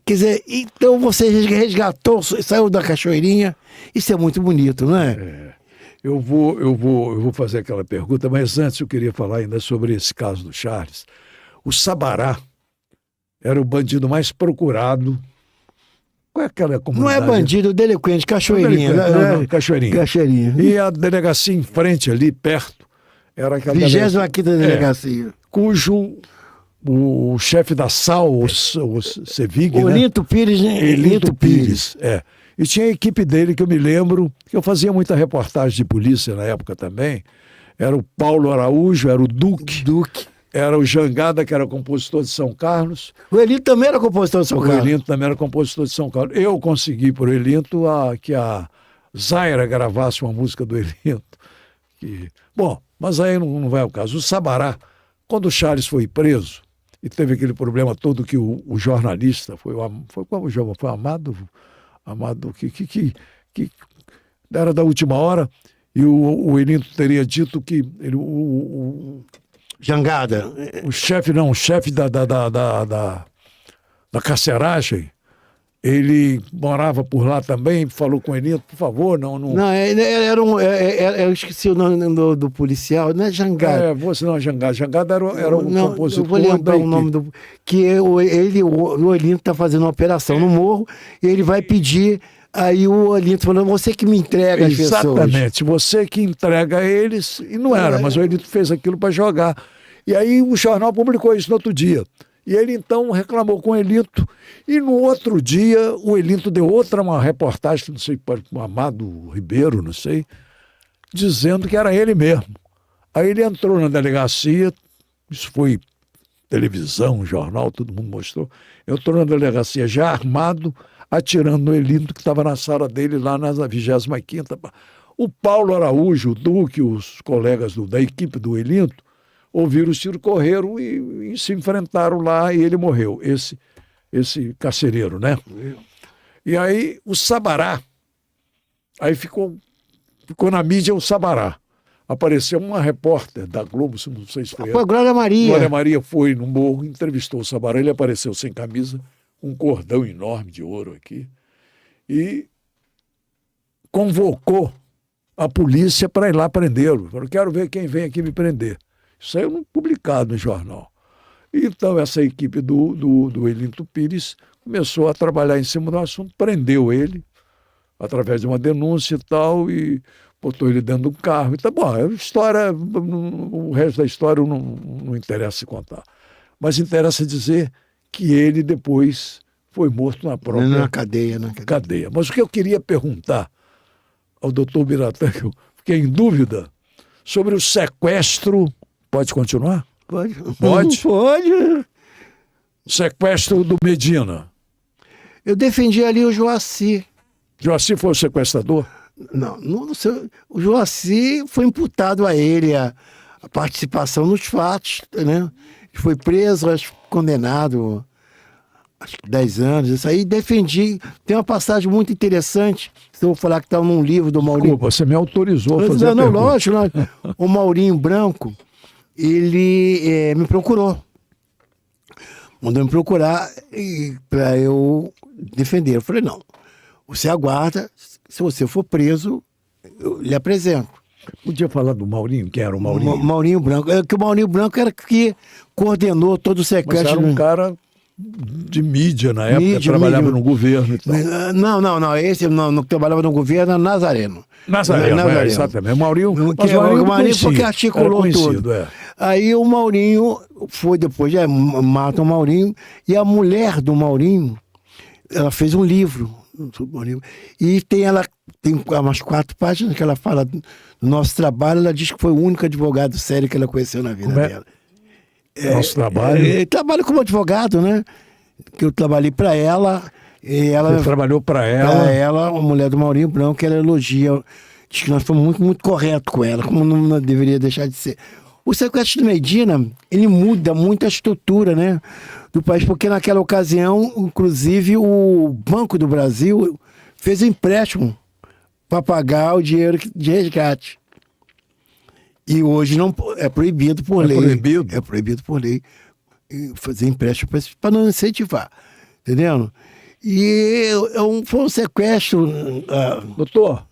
S2: Quer dizer, então você resgatou, saiu da Cachoeirinha. Isso é muito bonito, não é?
S1: Eu vou fazer aquela pergunta, mas antes eu queria falar ainda sobre esse caso do Charles. O Sabará era o bandido mais procurado. Qual é aquela comunidade?
S2: Não é bandido, delinquente, Cachoeirinha.
S1: Não, Cachoeirinha.
S2: Cachoeirinha.
S1: E a delegacia em frente ali, perto, era aquela
S2: 25ª delegacia.
S1: Cujo o chefe da SAL, o Sevig,
S2: o Elinto Pires, né?
S1: Elinto Pires, é. E tinha a equipe dele, que eu me lembro, que eu fazia muita reportagem de polícia na época também. Era o Paulo Araújo, era o Duque. Era o Jangada, que era compositor de São Carlos.
S2: O Elinto também era compositor de São Carlos.
S1: O Elinto também era compositor de São Carlos. Eu consegui por Elinto que a Zaira gravasse uma música do Elinto. Bom, mas aí não vai ao caso. O Sabará, quando o Charles foi preso, e teve aquele problema todo que o jornalista, foi Amado, que era da última hora, e o Elinto teria dito que
S2: Jangada.
S1: O chefe da carceragem, ele morava por lá também, falou com ele, por favor, não...
S2: eu esqueci o nome do policial, não é Jangada.
S1: Jangada era um compositor.
S2: Eu vou lembrar o nome do... Que o Elinto está fazendo uma operação no morro, e ele vai pedir... Aí o Elinto falou, você que me entrega as pessoas.
S1: Exatamente, você que entrega eles, e não era, mas o Elinto fez aquilo para jogar. E aí o jornal publicou isso no outro dia. E ele então reclamou com o Elinto, e no outro dia o Elinto deu uma reportagem, não sei, para o Amado Ribeiro, não sei, dizendo que era ele mesmo. Aí ele entrou na delegacia, isso foi televisão, jornal, todo mundo mostrou, entrou na delegacia já armado, atirando no Elinto, que estava na sala dele, lá na 25ª. O Paulo Araújo, o Duque, os colegas da equipe do Elinto, ouviram os tiros, correram e se enfrentaram lá, e ele morreu, esse carcereiro, né? E aí o Sabará, aí ficou na mídia o Sabará. Apareceu uma repórter da Globo, não sei se foi ela.
S2: Foi Glória Maria.
S1: Glória Maria foi no morro, entrevistou o Sabará, ele apareceu sem camisa, um cordão enorme de ouro aqui, e convocou a polícia para ir lá prendê-lo. Falou, quero ver quem vem aqui me prender. Isso saiu publicado no jornal. Então essa equipe do Elinto Pires começou a trabalhar em cima do assunto, prendeu ele, através de uma denúncia e tal, e botou ele dentro do carro. Então, bom, a história, o resto da história não interessa se contar. Mas interessa dizer que ele depois foi morto na própria
S2: cadeia.
S1: Mas o que eu queria perguntar ao doutor Biratã, que eu fiquei em dúvida, sobre o sequestro. Pode continuar?
S2: Pode?
S1: Pode?
S2: Pode.
S1: Sequestro do Medina.
S2: Eu defendi ali o Joaci.
S1: Joaci foi o sequestrador?
S2: Não sei, o Joaci foi imputado a ele a participação nos fatos, né? Foi preso, acho, condenado, acho que 10 anos. Isso aí defendi. Tem uma passagem muito interessante, que eu vou falar que está num livro do Maurinho.
S1: Desculpa, você me autorizou a fazer a
S2: Não,
S1: pergunta.
S2: lógico. O Maurinho Branco, ele me procurou. Mandou me procurar para eu defender. Eu falei, não, você aguarda, se você for preso, eu lhe apresento.
S1: Podia falar do Maurinho? Quem era o Maurinho?
S2: Maurinho Branco. Que o Maurinho Branco era que coordenou todo o
S1: Mas
S2: sequestro.
S1: era um cara de mídia na época,
S2: Mídia,
S1: trabalhava
S2: mídia.
S1: no governo e tal.
S2: Não. Esse não trabalhava no governo era Nazareno.
S1: Nazareno, exatamente. O Maurinho,
S2: Mas o Maurinho porque articulou tudo.
S1: É.
S2: Aí o Maurinho foi depois, mata o Maurinho, e a mulher do Maurinho, ela fez um livro sobre o Maurinho. E tem umas 4 páginas que ela fala do nosso trabalho. Ela diz que foi o único advogado sério que ela conheceu na vida dela.
S1: Nosso trabalho?
S2: Trabalho como advogado, né? Que eu trabalhei para ela. E ela
S1: Você trabalhou para ela?
S2: Para ela, a mulher do Maurinho Branco, ela elogia. Diz que nós fomos muito, muito corretos com ela, como não deveria deixar de ser. O sequestro de Medina, ele muda muito a estrutura, né, do país, porque naquela ocasião, inclusive, o Banco do Brasil fez empréstimo para pagar o dinheiro de resgate. E hoje não é proibido por lei.
S1: Proibido?
S2: É proibido por lei fazer empréstimo para não incentivar, entendendo? E foi um sequestro.
S1: Doutor,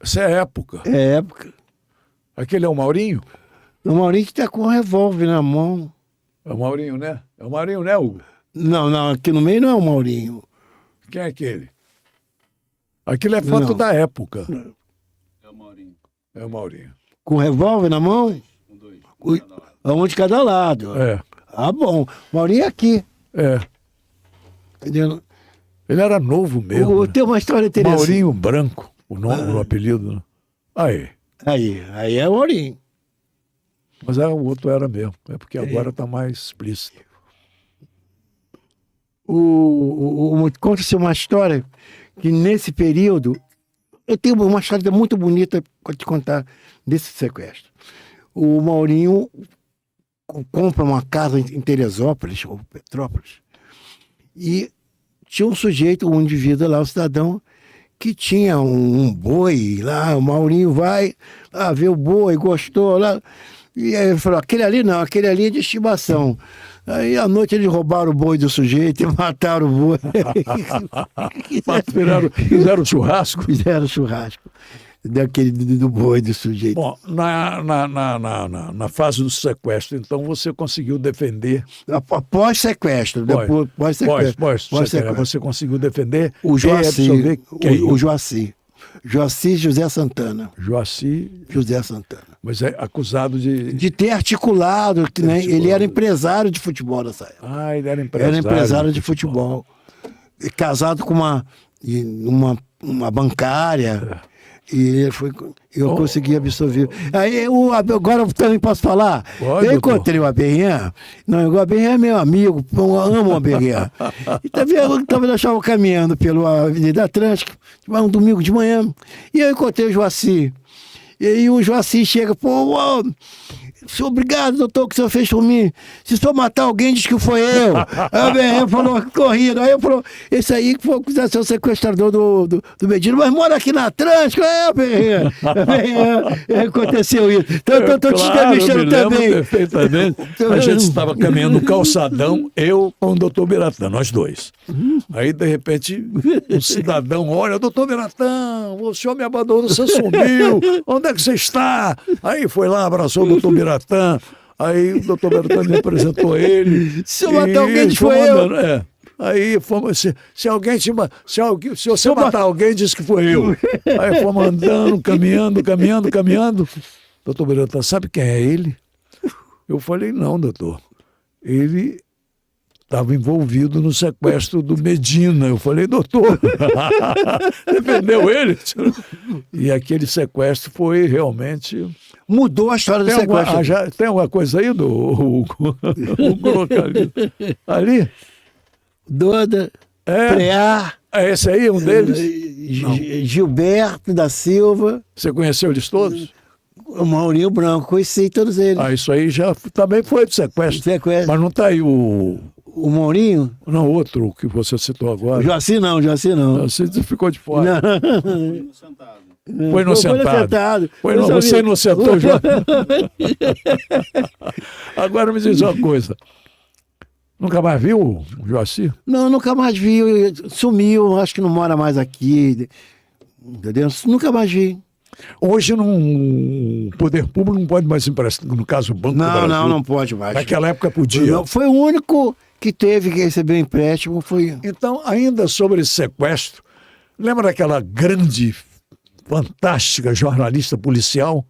S1: essa é a época.
S2: É época.
S1: Aquele é o Maurinho?
S2: O Maurinho que está com um revólver na mão.
S1: É o Maurinho, né? É o Maurinho, né, Hugo?
S2: Não, aqui no meio não é o Maurinho.
S1: Quem é aquele? Aquilo é foto
S2: Não.
S1: da época.
S3: É o Maurinho.
S1: É o Maurinho.
S2: Com revólver na mão?
S3: Um, dois.
S2: Um de cada lado.
S1: É,
S2: Ah, bom. Maurinho é aqui.
S1: é.
S2: Entendeu?
S1: Ele era novo mesmo. Né?
S2: Tem uma história interessante.
S1: Maurinho Branco, o nome, o apelido. Né?
S2: Aí é o Maurinho.
S1: Mas o outro era mesmo. É porque agora está mais explícito.
S2: Conta-se uma história que nesse período, eu tenho uma história muito bonita para te contar desse sequestro. O Maurinho compra uma casa em Teresópolis, ou Petrópolis, e tinha um sujeito, um indivíduo lá, um cidadão, que tinha um boi lá. O Maurinho vai lá ver o boi, gostou lá. E aí ele falou, aquele ali não, aquele ali é de estimação. Aí à noite eles roubaram o boi do sujeito e mataram o boi.
S1: Fizeram churrasco?
S2: Fizeram churrasco do boi do sujeito.
S1: Bom, na fase do sequestro, então, você conseguiu defender.
S2: Após sequestro, depois pós-sequestro.
S1: Você conseguiu defender
S2: O Joaci,
S1: o
S2: Joaci José Santana.
S1: Joaci
S2: José Santana.
S1: Mas é acusado de
S2: ter articulado, que, né, ele era empresário de futebol nessa época.
S1: Ah, ele era empresário.
S2: Era empresário de futebol. Casado com uma bancária. E eu consegui absorver. Aí agora eu também posso falar?
S1: Pode,
S2: eu encontrei o Aberrian. Não, o Aberrian é meu amigo, eu amo o Aberrian. E eu estava caminhando pela Avenida Atlântica, um domingo de manhã, e eu encontrei o Joaci. E aí o Joaci chega, senhor, obrigado, doutor, que o senhor fez por mim. Se o senhor matar alguém, diz que foi eu. Aí o falou, corrido. Aí eu falou, esse aí que foi acusação sequestrador do Medina, mas mora aqui na Atlântica. Aconteceu isso. Então eu estou te entrevistando também.
S1: Perfeitamente. A gente estava caminhando no calçadão, eu com o doutor Biratã, nós dois. Aí, de repente, um cidadão, olha, doutor Biratã, o senhor me abandonou, você sumiu. Onde é que você está? Aí foi lá, abraçou o doutor Biratã. Aí o doutor Biratã me apresentou a ele.
S2: Se eu matar alguém, foi eu.
S1: Aí fomos, se você matar alguém, diz que foi eu. Aí fomos andando, caminhando. Doutor Biratã, sabe quem é ele? Eu falei, não, doutor. Ele estava envolvido no sequestro do Medina. Eu falei, doutor, defendeu ele? E aquele sequestro foi realmente...
S2: Mudou a história do sequestro.
S1: Tem alguma coisa aí do Hugo? Vou colocar ali. Ali?
S2: Doda,
S1: É.
S2: Preá,
S1: Esse aí é um deles?
S2: Gilberto da Silva,
S1: Você conheceu eles todos?
S2: o Maurinho Branco, conheci todos eles.
S1: Isso aí já também foi de sequestro.
S2: Sequestro.
S1: Mas não está aí o
S2: Maurinho?
S1: não, outro que você citou agora.
S2: O Joaci não.
S1: Você ficou de fora.
S3: No sentado.
S1: Foi no sentado.
S2: Foi no
S1: Você não sentou, João. Agora me diz uma coisa. Nunca mais viu o Joaci?
S2: Não, nunca mais vi. Sumiu, acho que não mora mais aqui. Entendeu? Nunca mais vi.
S1: Hoje no poder público não pode mais emprestar, no caso o Banco do Brasil.
S2: Não pode mais.
S1: Naquela época podia.
S2: Não, foi o único que teve que receber empréstimo. Foi...
S1: Então, ainda sobre esse sequestro, lembra daquela grande, fantástica jornalista policial?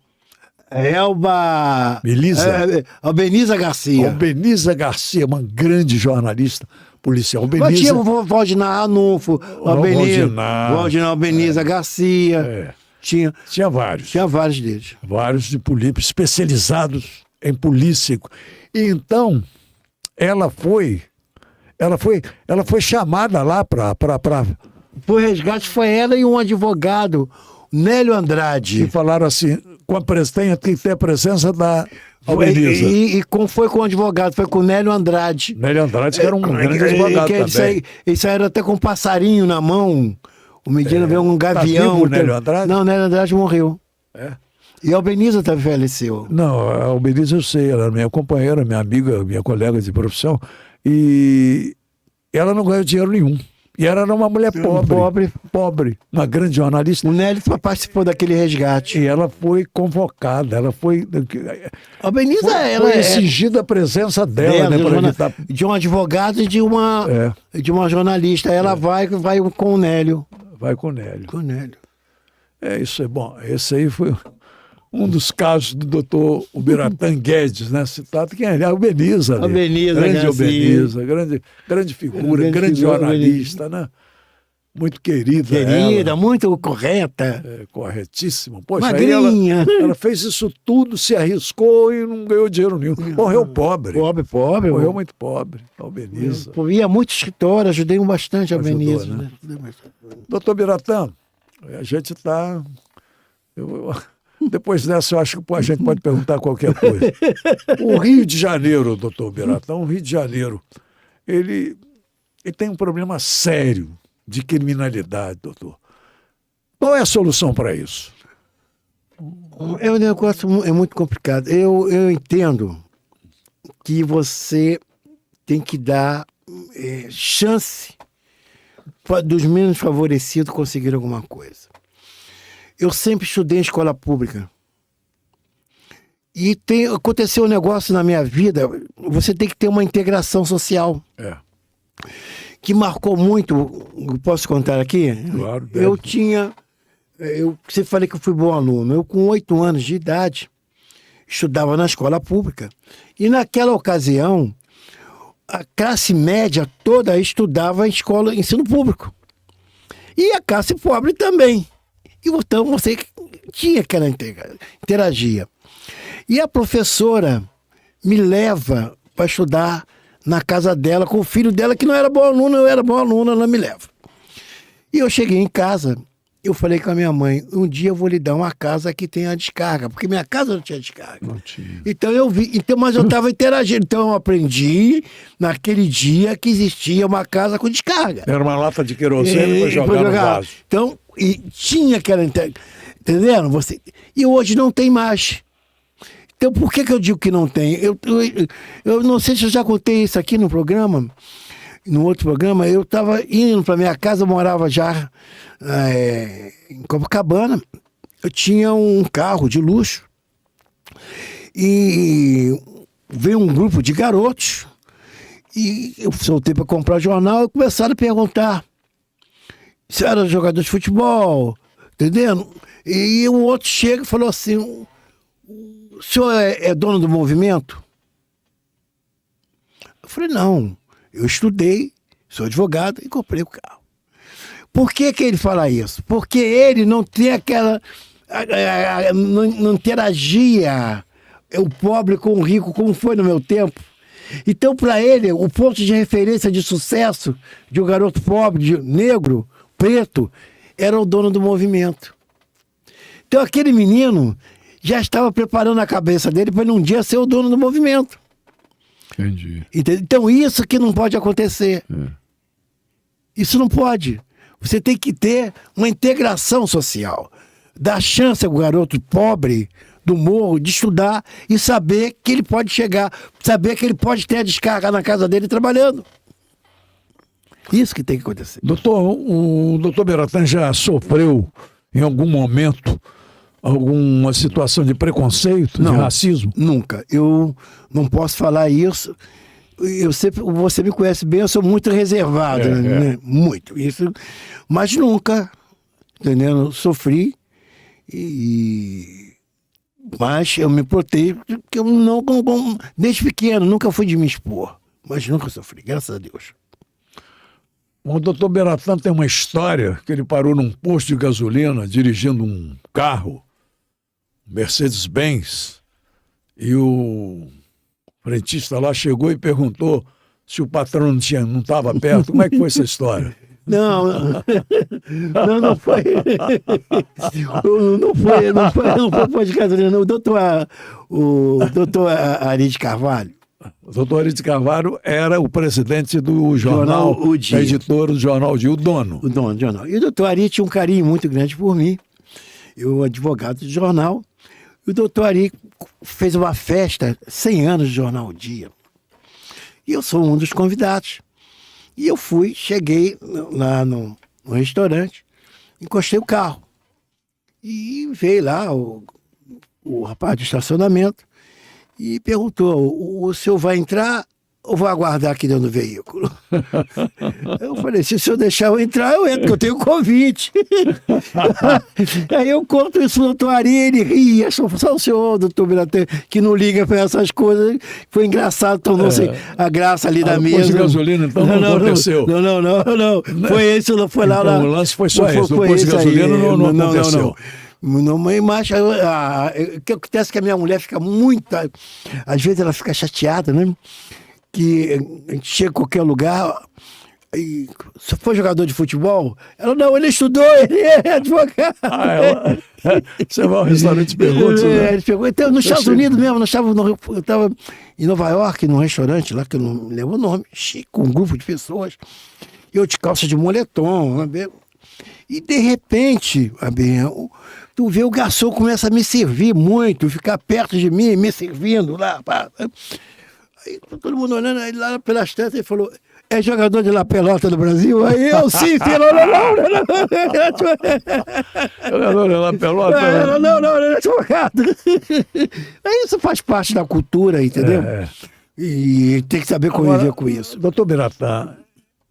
S2: Elba...
S1: Belisa?
S2: Albeniza Garcia.
S1: Albeniza Garcia, uma grande jornalista policial.
S2: Mas tinha o Valdinár Ranulfo, Valdinár Albeniza Garcia.
S1: É.
S2: Tinha
S1: vários.
S2: Tinha vários deles.
S1: Vários de polícia, especializados em polícia. E então, ela foi chamada lá para
S2: Por resgate foi ela e um advogado, Nélio Andrade.
S1: e falaram assim, tem que ter a presença da Albeniza.
S2: E foi com o advogado, foi com o Nélio Andrade.
S1: Nélio Andrade, que era um grande advogado também.
S2: Eles saíram até com um passarinho na mão. O Medina veio um gavião.
S1: Tá vivo o Nélio Andrade?
S2: Não, o Nélio Andrade morreu.
S1: É?
S2: E a Albeniza também faleceu.
S1: Não, a Albeniza eu sei, ela é minha companheira, minha amiga, minha colega de profissão, e ela não ganhou dinheiro nenhum. E ela era uma mulher pobre, uma grande jornalista.
S2: O Nélio participou daquele resgate.
S1: E ela foi convocada, ela foi...
S2: A Albeniza,
S1: foi exigida a presença dela, né, para evitar...
S2: de um advogado e de uma jornalista. Ela vai com o Nélio.
S1: Vai com o Nélio.
S2: Com o Nélio.
S1: Isso é bom. Esse aí foi um dos casos do doutor Ubiratã Guedes, né? Citado, quem é? Albeniza.
S2: Albeniza,
S1: grande Albeniza, grande figura, grande jornalista, né? Muito querida.
S2: Querida, muito correta.
S1: Corretíssima. Poxa,
S2: magrinha.
S1: Ela fez isso tudo, se arriscou e não ganhou dinheiro nenhum. Morreu pobre.
S2: Pobre.
S1: Morreu muito pobre. Albeniza.
S2: Eu ia muito escritório, ajudei bastante a Albeniza.
S1: Né? Doutor Ubiratã, a gente está... Depois dessa, eu acho que a gente pode perguntar qualquer coisa. O Rio de Janeiro, doutor Ubiratã, o Rio de Janeiro, ele tem um problema sério de criminalidade, doutor. Qual é a solução para isso?
S2: É um negócio muito complicado. Eu entendo que você tem que dar chance dos menos favorecidos conseguir alguma coisa. Eu sempre estudei em escola pública. E aconteceu um negócio na minha vida, você tem que ter uma integração social. Que marcou muito, posso contar aqui?
S1: Claro.
S2: Eu sempre falei que eu fui bom aluno. Eu, com 8 anos de idade, estudava na escola pública. E naquela ocasião, a classe média toda estudava em ensino público. E a classe pobre também. E então você tinha aquela interagia. E a professora me leva para estudar na casa dela, com o filho dela, que não era bom aluno, eu era bom aluno, ela me leva. E eu cheguei em casa, eu falei com a minha mãe, um dia eu vou lhe dar uma casa que tenha descarga, porque minha casa não tinha descarga.
S1: Não tinha.
S2: Então eu vi, mas eu estava interagindo, então eu aprendi naquele dia que existia uma casa com descarga.
S1: Era uma lata de querosene para jogar no vaso.
S2: Então, e tinha aquela... Entendendo? E hoje não tem mais. Então, por que eu digo que não tem? Eu não sei se eu já contei isso aqui no programa, no outro programa. Eu estava indo para minha casa, eu morava já em Copacabana. Eu tinha um carro de luxo. E veio um grupo de garotos. E eu soltei para comprar jornal e começaram a perguntar se era jogador de futebol, entendendo? E um outro chega e falou assim: o senhor é dono do movimento? Eu falei, não, Eu estudei, sou advogado e comprei o carro. Por que ele fala isso? Porque ele não tem aquela... não interagia o pobre com o rico como foi no meu tempo. Então, para ele, o ponto de referência de sucesso de um garoto pobre, negro, preto, era o dono do movimento. Então, aquele menino já estava preparando a cabeça dele para um dia ser o dono do movimento.
S1: Entendi.
S2: Então, isso que não pode acontecer. Isso não pode. Você tem que ter uma integração social. Dar chance ao garoto pobre do morro de estudar e saber que ele pode chegar, saber que ele pode ter a descarga na casa dele trabalhando. Isso que tem que acontecer.
S1: Doutor, o doutor Beratan já sofreu em algum momento alguma situação de preconceito, de racismo?
S2: Nunca. Eu não posso falar isso. Eu sempre, você me conhece bem, eu sou muito reservado, né? Muito. Isso, mas nunca, entendeu? Eu sofri mas eu me protejo, porque eu não, desde pequeno, nunca fui de me expor, mas nunca sofri, graças a Deus.
S1: O doutor Beratan tem uma história que ele parou num posto de gasolina dirigindo um carro, Mercedes-Benz, e o frentista lá chegou e perguntou se o patrão não estava perto. Como é que foi essa história?
S2: Não foi. Não foi posto de gasolina, não. O doutor Ari de Carvalho.
S1: O doutor Ari de Carvalho era o presidente do jornal
S2: O Dia.
S1: Da editora do jornal O Dia, o dono.
S2: O dono do jornal. E o doutor Ari tinha um carinho muito grande por mim. Eu, advogado de jornal. E o doutor Ari fez uma festa, 100 anos de jornal O Dia. E eu sou um dos convidados. E eu cheguei lá no restaurante, encostei o carro. E veio lá o rapaz do estacionamento e perguntou: o senhor vai entrar ou vai aguardar aqui dentro do veículo? Eu falei: se o senhor deixar eu entrar, eu entro, porque eu tenho convite. Aí eu conto isso pro doutor Ari, ele ria, só o senhor, doutor Beratan, que não liga para essas coisas. Foi engraçado, tornou-se a graça ali da mesa.
S1: Posto de gasolina, então não aconteceu.
S2: Não. Foi esse, foi lá.
S1: Então, o lance foi só esse, no posto de gasolina não aconteceu.
S2: Não, mas o que acontece é que a minha mulher fica muito... Às vezes ela fica chateada, né? Que a gente chega em qualquer lugar e se for jogador de futebol, ela não, ele estudou, ele é advogado.
S1: Você vai ao restaurante e pergunta, né?
S2: Ele pegou. Então, nos Estados Unidos mesmo, eu estava em Nova York, num restaurante lá, que eu não me lembro o nome, chique, com um grupo de pessoas, eu de calça de moletom, e de repente, tu vê o garçom começa a me servir muito, ficar perto de mim, me servindo lá. Aí todo mundo olhando, aí lá pelas tantas, ele falou: é jogador de La Pelota do Brasil? Aí eu, sim,
S1: Jogador de La Pelota?
S2: Não, é advogado. Aí isso faz parte da cultura, entendeu? E tem que saber conviver com isso.
S1: Doutor Beratan,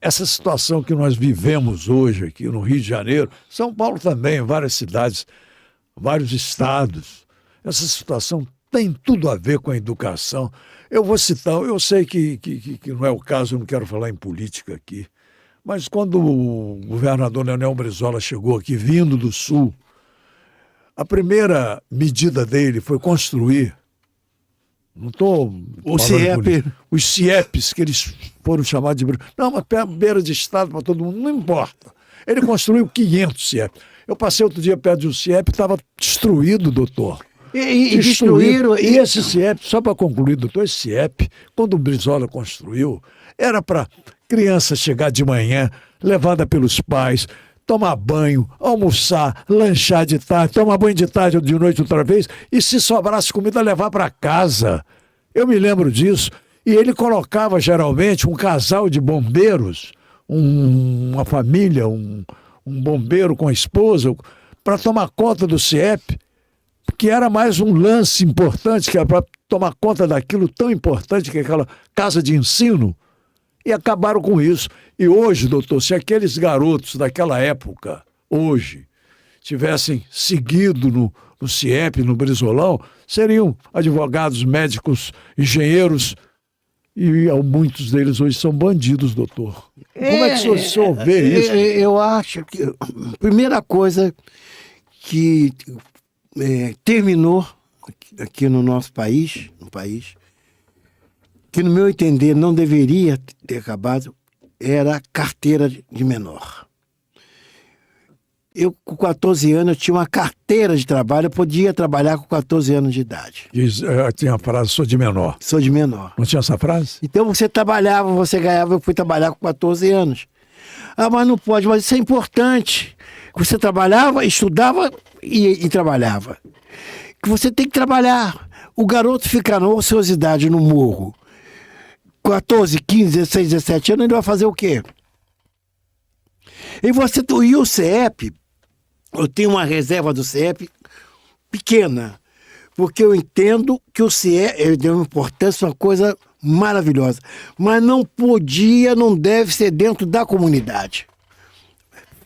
S1: essa situação que nós vivemos hoje aqui no Rio de Janeiro, São Paulo também, várias cidades, vários estados, essa situação tem tudo a ver com a educação. Eu vou citar, eu sei que não é o caso, eu não quero falar em política aqui, mas quando o governador Leonel Brizola chegou aqui, vindo do Sul, a primeira medida dele foi construir, não estou os CIEPs, que eles foram chamados de... Não, mas beira de estado para todo mundo, não importa. Ele construiu 500 CIEPs. Eu passei outro dia perto de um CIEP, estava destruído, doutor.
S2: E destruíram...
S1: E esse CIEP, só para concluir, doutor, esse CIEP, quando o Brizola construiu, era para criança chegar de manhã, levada pelos pais, tomar banho, almoçar, lanchar de tarde, tomar banho de tarde ou de noite outra vez, e se sobrasse comida, levar para casa. Eu me lembro disso. E ele colocava, geralmente, um casal de bombeiros, uma família, um bombeiro com a esposa, para tomar conta do CIEP, que era mais um lance importante, que era para tomar conta daquilo tão importante que é aquela casa de ensino, e acabaram com isso. E hoje, doutor, se aqueles garotos daquela época, hoje, tivessem seguido no CIEP, no Brizolão, seriam advogados, médicos, engenheiros E muitos deles hoje são bandidos, doutor. Como é que o senhor vê isso?
S2: Eu acho que a primeira coisa que terminou aqui no nosso país, que no meu entender não deveria ter acabado, era a carteira de menor. Eu, com 14 anos, eu tinha uma carteira de trabalho, eu podia trabalhar com 14 anos de idade.
S1: Tinha a frase, sou de menor.
S2: Sou de menor.
S1: Não tinha essa frase?
S2: Então você trabalhava, você ganhava, eu fui trabalhar com 14 anos. Ah, mas não pode, mas isso é importante. Você trabalhava, estudava e trabalhava. Que você tem que trabalhar. O garoto fica na ociosidade no morro, 14, 15, 16, 17 anos, ele vai fazer o quê? E o CEP, eu tenho uma reserva do CEP pequena, porque eu entendo que o CIE deu uma importância, uma coisa maravilhosa, mas não deve ser dentro da comunidade,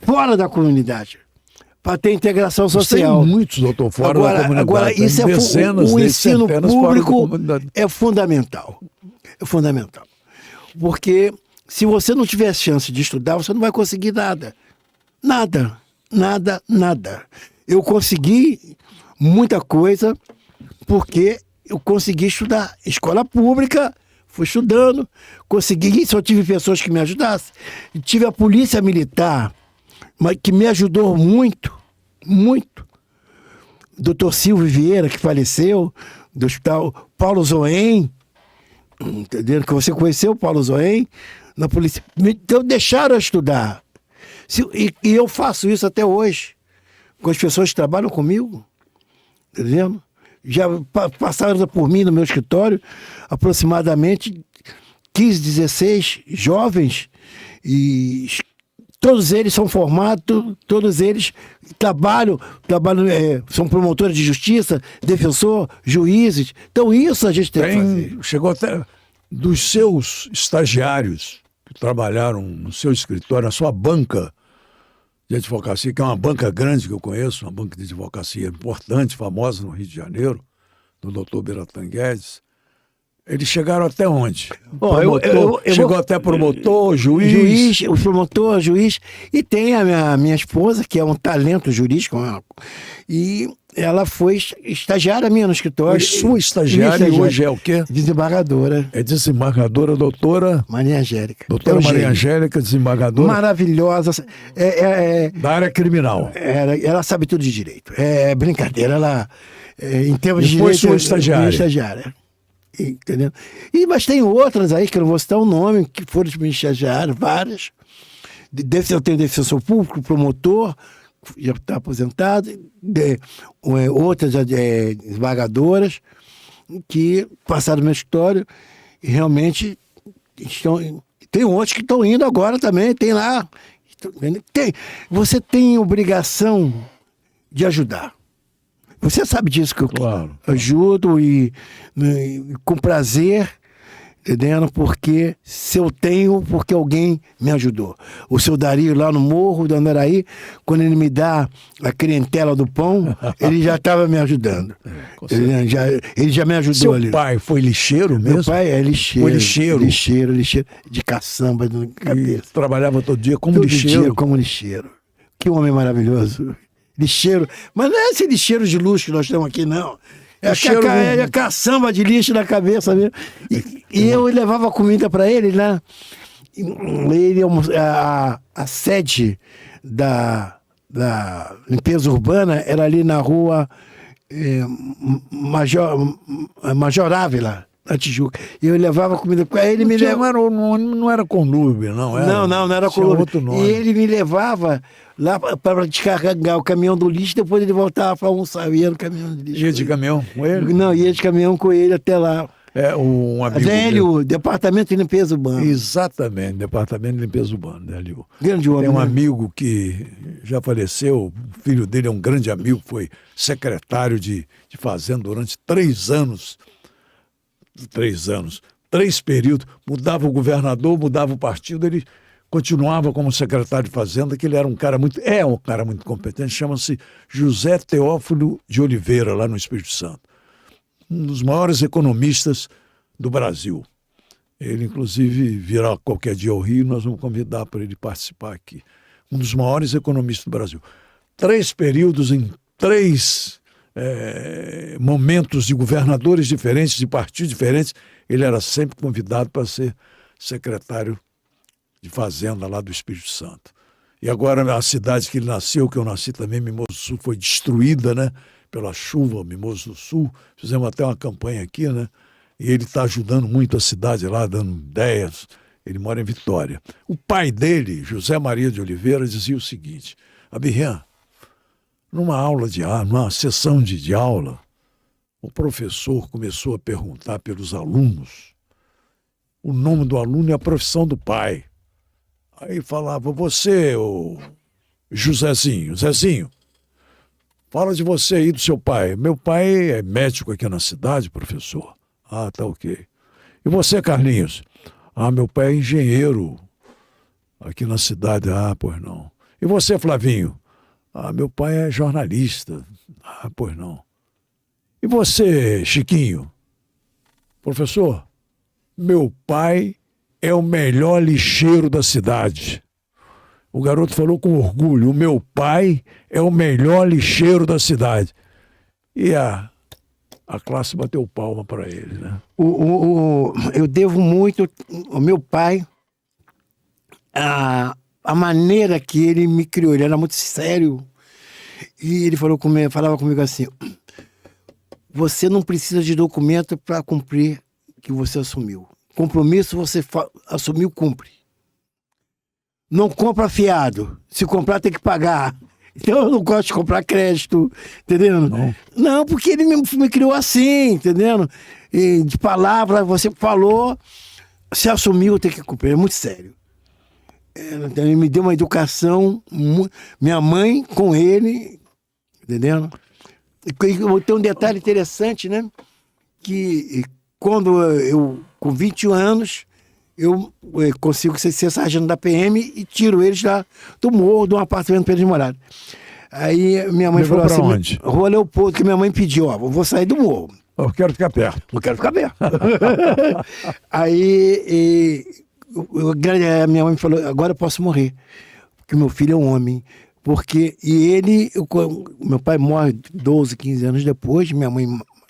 S2: fora da comunidade, para ter integração social.
S1: Tem muitos, doutor, fora da comunidade.
S2: Agora isso o ensino público é fundamental. É fundamental. Porque se você não tiver chance de estudar, você não vai conseguir nada. Nada. Nada, nada. Eu consegui muita coisa porque eu consegui estudar. Escola pública, fui estudando, consegui, só tive pessoas que me ajudassem. Tive a polícia militar, que me ajudou muito, muito. Dr. Silvio Vieira, que faleceu, do Hospital Paulo Zoen, entendendo que você conheceu o Paulo Zoen, na polícia. Então deixaram eu estudar. E eu faço isso até hoje, com as pessoas que trabalham comigo, entendendo? Já passaram por mim no meu escritório aproximadamente 15, 16 jovens, e todos eles são formados, todos eles trabalham, são promotores de justiça, defensor, juízes. Então isso a gente tem que fazer.
S1: Chegou até dos seus estagiários que trabalharam no seu escritório, na sua banca de advocacia, que é uma banca grande que eu conheço, uma banca de advocacia importante, famosa no Rio de Janeiro, do doutor Beratan Guedes. Eles chegaram até onde? Chegou até promotor, juiz.
S2: O promotor, juiz. E tem a minha esposa, que é um talento jurídico, e ela foi estagiária minha no escritório.
S1: Foi sua estagiária e hoje é o quê?
S2: Desembargadora.
S1: É desembargadora, doutora?
S2: Maria Angélica.
S1: Doutora Maria Angélica, desembargadora?
S2: Maravilhosa.
S1: Da área criminal.
S2: Ela sabe tudo de direito. É brincadeira, ela... em termos de direito...
S1: Foi sua estagiária.
S2: Minha estagiária. Entendeu? Mas tem outras aí, que eu não vou citar o nome, que foram de estagiários, várias. Eu tenho defensor público, promotor, já está aposentado, outras desembargadoras, que passaram no meu escritório e realmente estão. Tem outros que estão indo agora também, tem lá. Você tem obrigação de ajudar. Você sabe disso que eu ajudo e com prazer, entendendo? Porque se eu tenho, porque alguém me ajudou. O seu Dario lá no Morro do Andaraí, quando ele me dá a clientela do pão, ele já estava me ajudando. Ele já me ajudou.
S1: Seu
S2: ali.
S1: Pai foi lixeiro mesmo?
S2: Meu pai é lixeiro.
S1: Foi lixeiro?
S2: Lixeiro de caçamba na cabeça.
S1: E trabalhava todo dia como lixeiro?
S2: Todo dia como lixeiro. Que homem maravilhoso. Lixeiro, mas não é esse lixeiro de luxo que nós temos aqui, não. É a caçamba de lixo na cabeça mesmo. E eu levava comida para ele lá. A sede da limpeza urbana era ali na rua Major Ávila, na Tijuca. E eu levava comida para ele.
S1: Não era conluve, não era?
S2: Não era conluve. E ele me levava lá para descarregar o caminhão do lixo, depois ele voltava para almoçar. Eu ia no caminhão do lixo.
S1: Ia de caminhão com ele?
S2: Não, ia de caminhão com ele até lá.
S1: Um amigo
S2: Délio, Departamento de Limpeza Urbana.
S1: Exatamente, Departamento de Limpeza Urbana, Délio.
S2: Grande homem.
S1: Tem um amigo que já faleceu, o filho dele é um grande amigo, foi secretário de Fazenda durante 3 anos. 3 períodos, mudava o governador, mudava o partido, ele continuava como secretário de Fazenda, que ele era um cara muito competente, chama-se José Teófilo de Oliveira, lá no Espírito Santo. Um dos maiores economistas do Brasil. Ele, inclusive, virá qualquer dia ao Rio, nós vamos convidar para ele participar aqui. Um dos maiores economistas do Brasil. 3 períodos em 3 momentos de governadores diferentes, de partidos diferentes. Ele era sempre convidado para ser secretário de Fazenda lá do Espírito Santo. E agora a cidade que ele nasceu, que eu nasci também, Mimoso do Sul, foi destruída, né, pela chuva, Mimoso do Sul. Fizemos até uma campanha aqui, né? E ele está ajudando muito a cidade lá, dando ideias. Ele mora em Vitória. O pai dele, José Maria de Oliveira, dizia o seguinte: Abirrian, numa sessão de aula, o professor começou a perguntar pelos alunos o nome do aluno e a profissão do pai. Aí falava: você, o Zezinho, fala de você aí, do seu pai. Meu pai é médico aqui na cidade, professor. Ah, tá ok. E você, Carlinhos? Ah, meu pai é engenheiro aqui na cidade. Ah, pois não. E você, Flavinho? Ah, meu pai é jornalista. Ah, pois não. E você, Chiquinho? Professor, meu pai é o melhor lixeiro da cidade. O garoto falou com orgulho: o meu pai é o melhor lixeiro da cidade. E a classe bateu palma para ele, né?
S2: Eu devo muito ao meu pai, a maneira que ele me criou. Ele era muito sério. E ele falava comigo assim: você não precisa de documento para cumprir o que você assumiu. Compromisso você assumiu, cumpre. Não compra fiado. Se comprar, tem que pagar. Então eu não gosto de comprar crédito, entendendo? Não, porque ele me criou assim, entendendo? E de palavra, você falou, se assumiu, tem que cumprir. É muito sério. Então, ele me deu uma educação, minha mãe com ele, entendendo? E tem um detalhe interessante, né? Que quando eu, com 21 anos, eu consigo ser sargento da PM e tiro eles lá do morro, de um apartamento para eles morarem. Aí minha mãe falou assim:
S1: onde?
S2: Rua Leopoldo, que minha mãe pediu: ó, vou sair do morro.
S1: Eu quero ficar perto.
S2: Eu quero ficar perto. Aí minha mãe falou: agora eu posso morrer, porque meu filho é um homem. Meu pai morre 12, 15 anos depois, minha mãe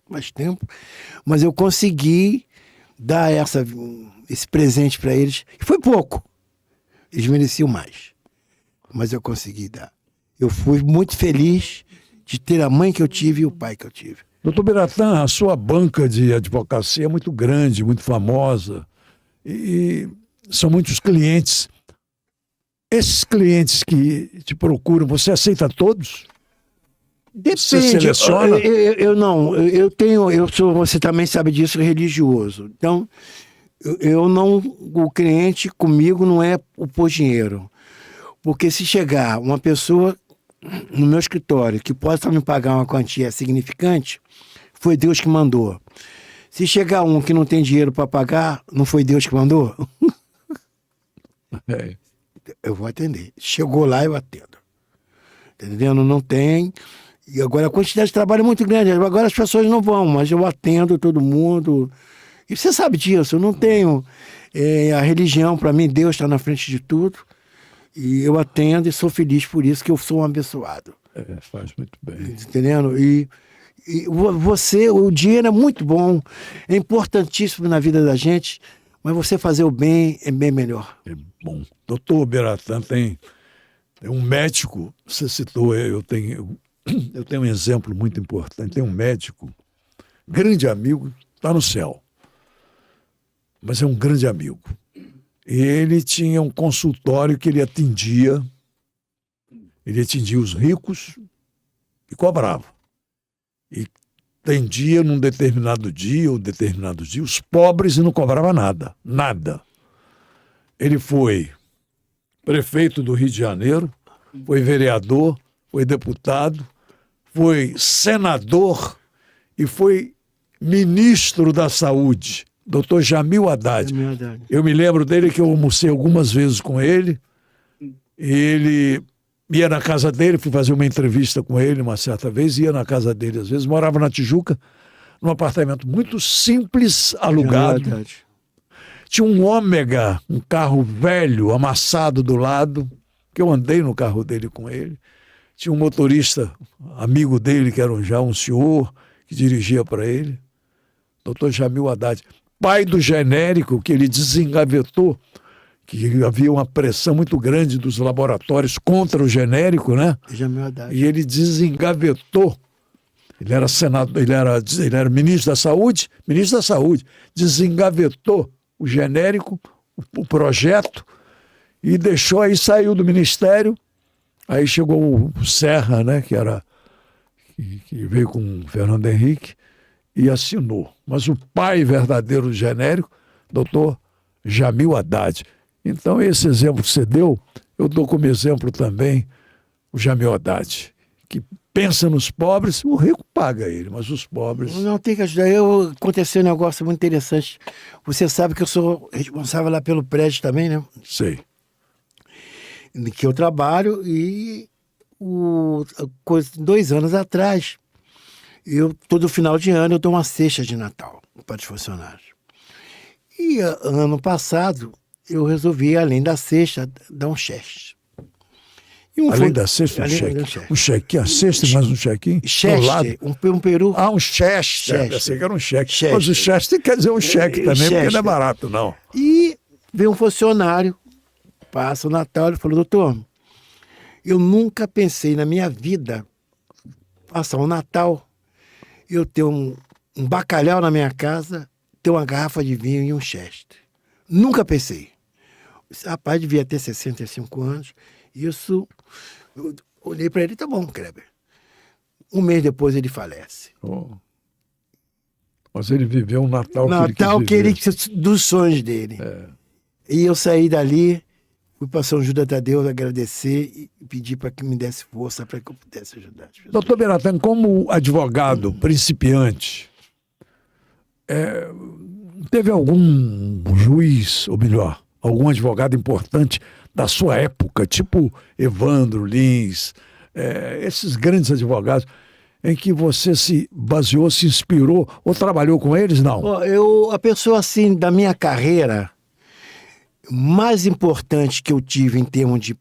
S2: mais tempo, mas eu consegui dar esse presente para eles. Foi pouco. Eles mereciam mais. Mas eu consegui dar. Eu fui muito feliz de ter a mãe que eu tive e o pai que eu tive.
S1: Doutor Biratã, a sua banca de advocacia é muito grande, muito famosa. E são muitos clientes. Esses clientes que te procuram, você aceita todos?
S2: Depende.
S1: Você seleciona?
S2: Você também sabe disso, religioso. Então, o cliente comigo não é o por dinheiro. Porque se chegar uma pessoa no meu escritório que possa me pagar uma quantia significante, foi Deus que mandou. Se chegar um que não tem dinheiro para pagar, não foi Deus que mandou? Eu vou atender. Chegou lá, eu atendo. Entendendo? Não tem. E agora a quantidade de trabalho é muito grande. Agora as pessoas não vão, mas eu atendo todo mundo. E você sabe disso, eu não tenho a religião, para mim, Deus está na frente de tudo. E eu atendo e sou feliz por isso, que eu sou um abençoado.
S1: Faz muito bem.
S2: Entendendo? E o dinheiro é muito bom, é importantíssimo na vida da gente, mas você fazer o bem é bem melhor.
S1: É bom. Doutor Biratã, tem um médico, você citou, eu tenho um exemplo muito importante. Tem um médico, grande amigo, está no céu, mas é um grande amigo. E ele tinha um consultório que ele atendia os ricos e cobrava. E atendia num determinado dia os pobres e não cobrava nada. Ele foi prefeito do Rio de Janeiro, foi vereador, foi deputado, foi senador e foi ministro da Saúde, Dr. Jamil Haddad. Eu me lembro dele que eu almocei algumas vezes com ele, e ele ia na casa dele, fui fazer uma entrevista com ele uma certa vez, ia na casa dele às vezes, morava na Tijuca, num apartamento muito simples, alugado. Tinha um Ômega, um carro velho, amassado do lado, que eu andei no carro dele com ele. Tinha um motorista, amigo dele, que era já um senhor, que dirigia para ele, Dr. Jamil Haddad, pai do genérico, que ele desengavetou, que havia uma pressão muito grande dos laboratórios contra o genérico, né?
S2: Jamil Haddad.
S1: E ele desengavetou. Ele era senador, ele era ministro da Saúde, desengavetou o genérico, o projeto, e deixou, aí saiu do ministério. Aí chegou o Serra, né, que veio com o Fernando Henrique, e assinou. Mas o pai verdadeiro do genérico, doutor Jamil Haddad. Então, esse exemplo que você deu, eu dou como exemplo também o Jamil Haddad, que pensa nos pobres, o rico paga ele, mas os pobres...
S2: Não tem que ajudar. Aconteceu um negócio muito interessante. Você sabe que eu sou responsável lá pelo prédio também, né?
S1: Sei.
S2: Que eu trabalho, e 2 anos atrás, todo final de ano eu dou uma cesta de Natal para os funcionários. E ano passado eu resolvi, além da cesta, dar um cheque.
S1: Além da cesta, um cheque. Um cheque, a cesta mais um chequinho?
S2: Cheque, um peru.
S1: Ah, um cheque. Eu sei que era um cheque. Mas o cheque quer dizer um cheque também, porque não é barato, não.
S2: E veio um funcionário, passa o Natal, ele falou: doutor, eu nunca pensei na minha vida passar um Natal, eu ter um bacalhau na minha casa, ter uma garrafa de vinho e um cheste. Nunca pensei. Esse rapaz devia ter 65 anos. Isso, eu olhei para ele: tá bom, Kleber. 1 mês depois ele falece.
S1: Oh. Mas ele viveu um Natal
S2: que ele dos sonhos dele.
S1: É.
S2: E eu saí dali, fui para São Judas Tadeu agradecer e pedir para que me desse força para que eu pudesse ajudar as pessoas.
S1: Doutor Beratan, como advogado principiante, teve algum juiz, ou melhor, algum advogado importante da sua época, tipo Evandro Lins, esses grandes advogados, em que você se baseou, se inspirou ou trabalhou com eles? Não.
S2: A pessoa assim da minha carreira mais importante que eu tive em termos de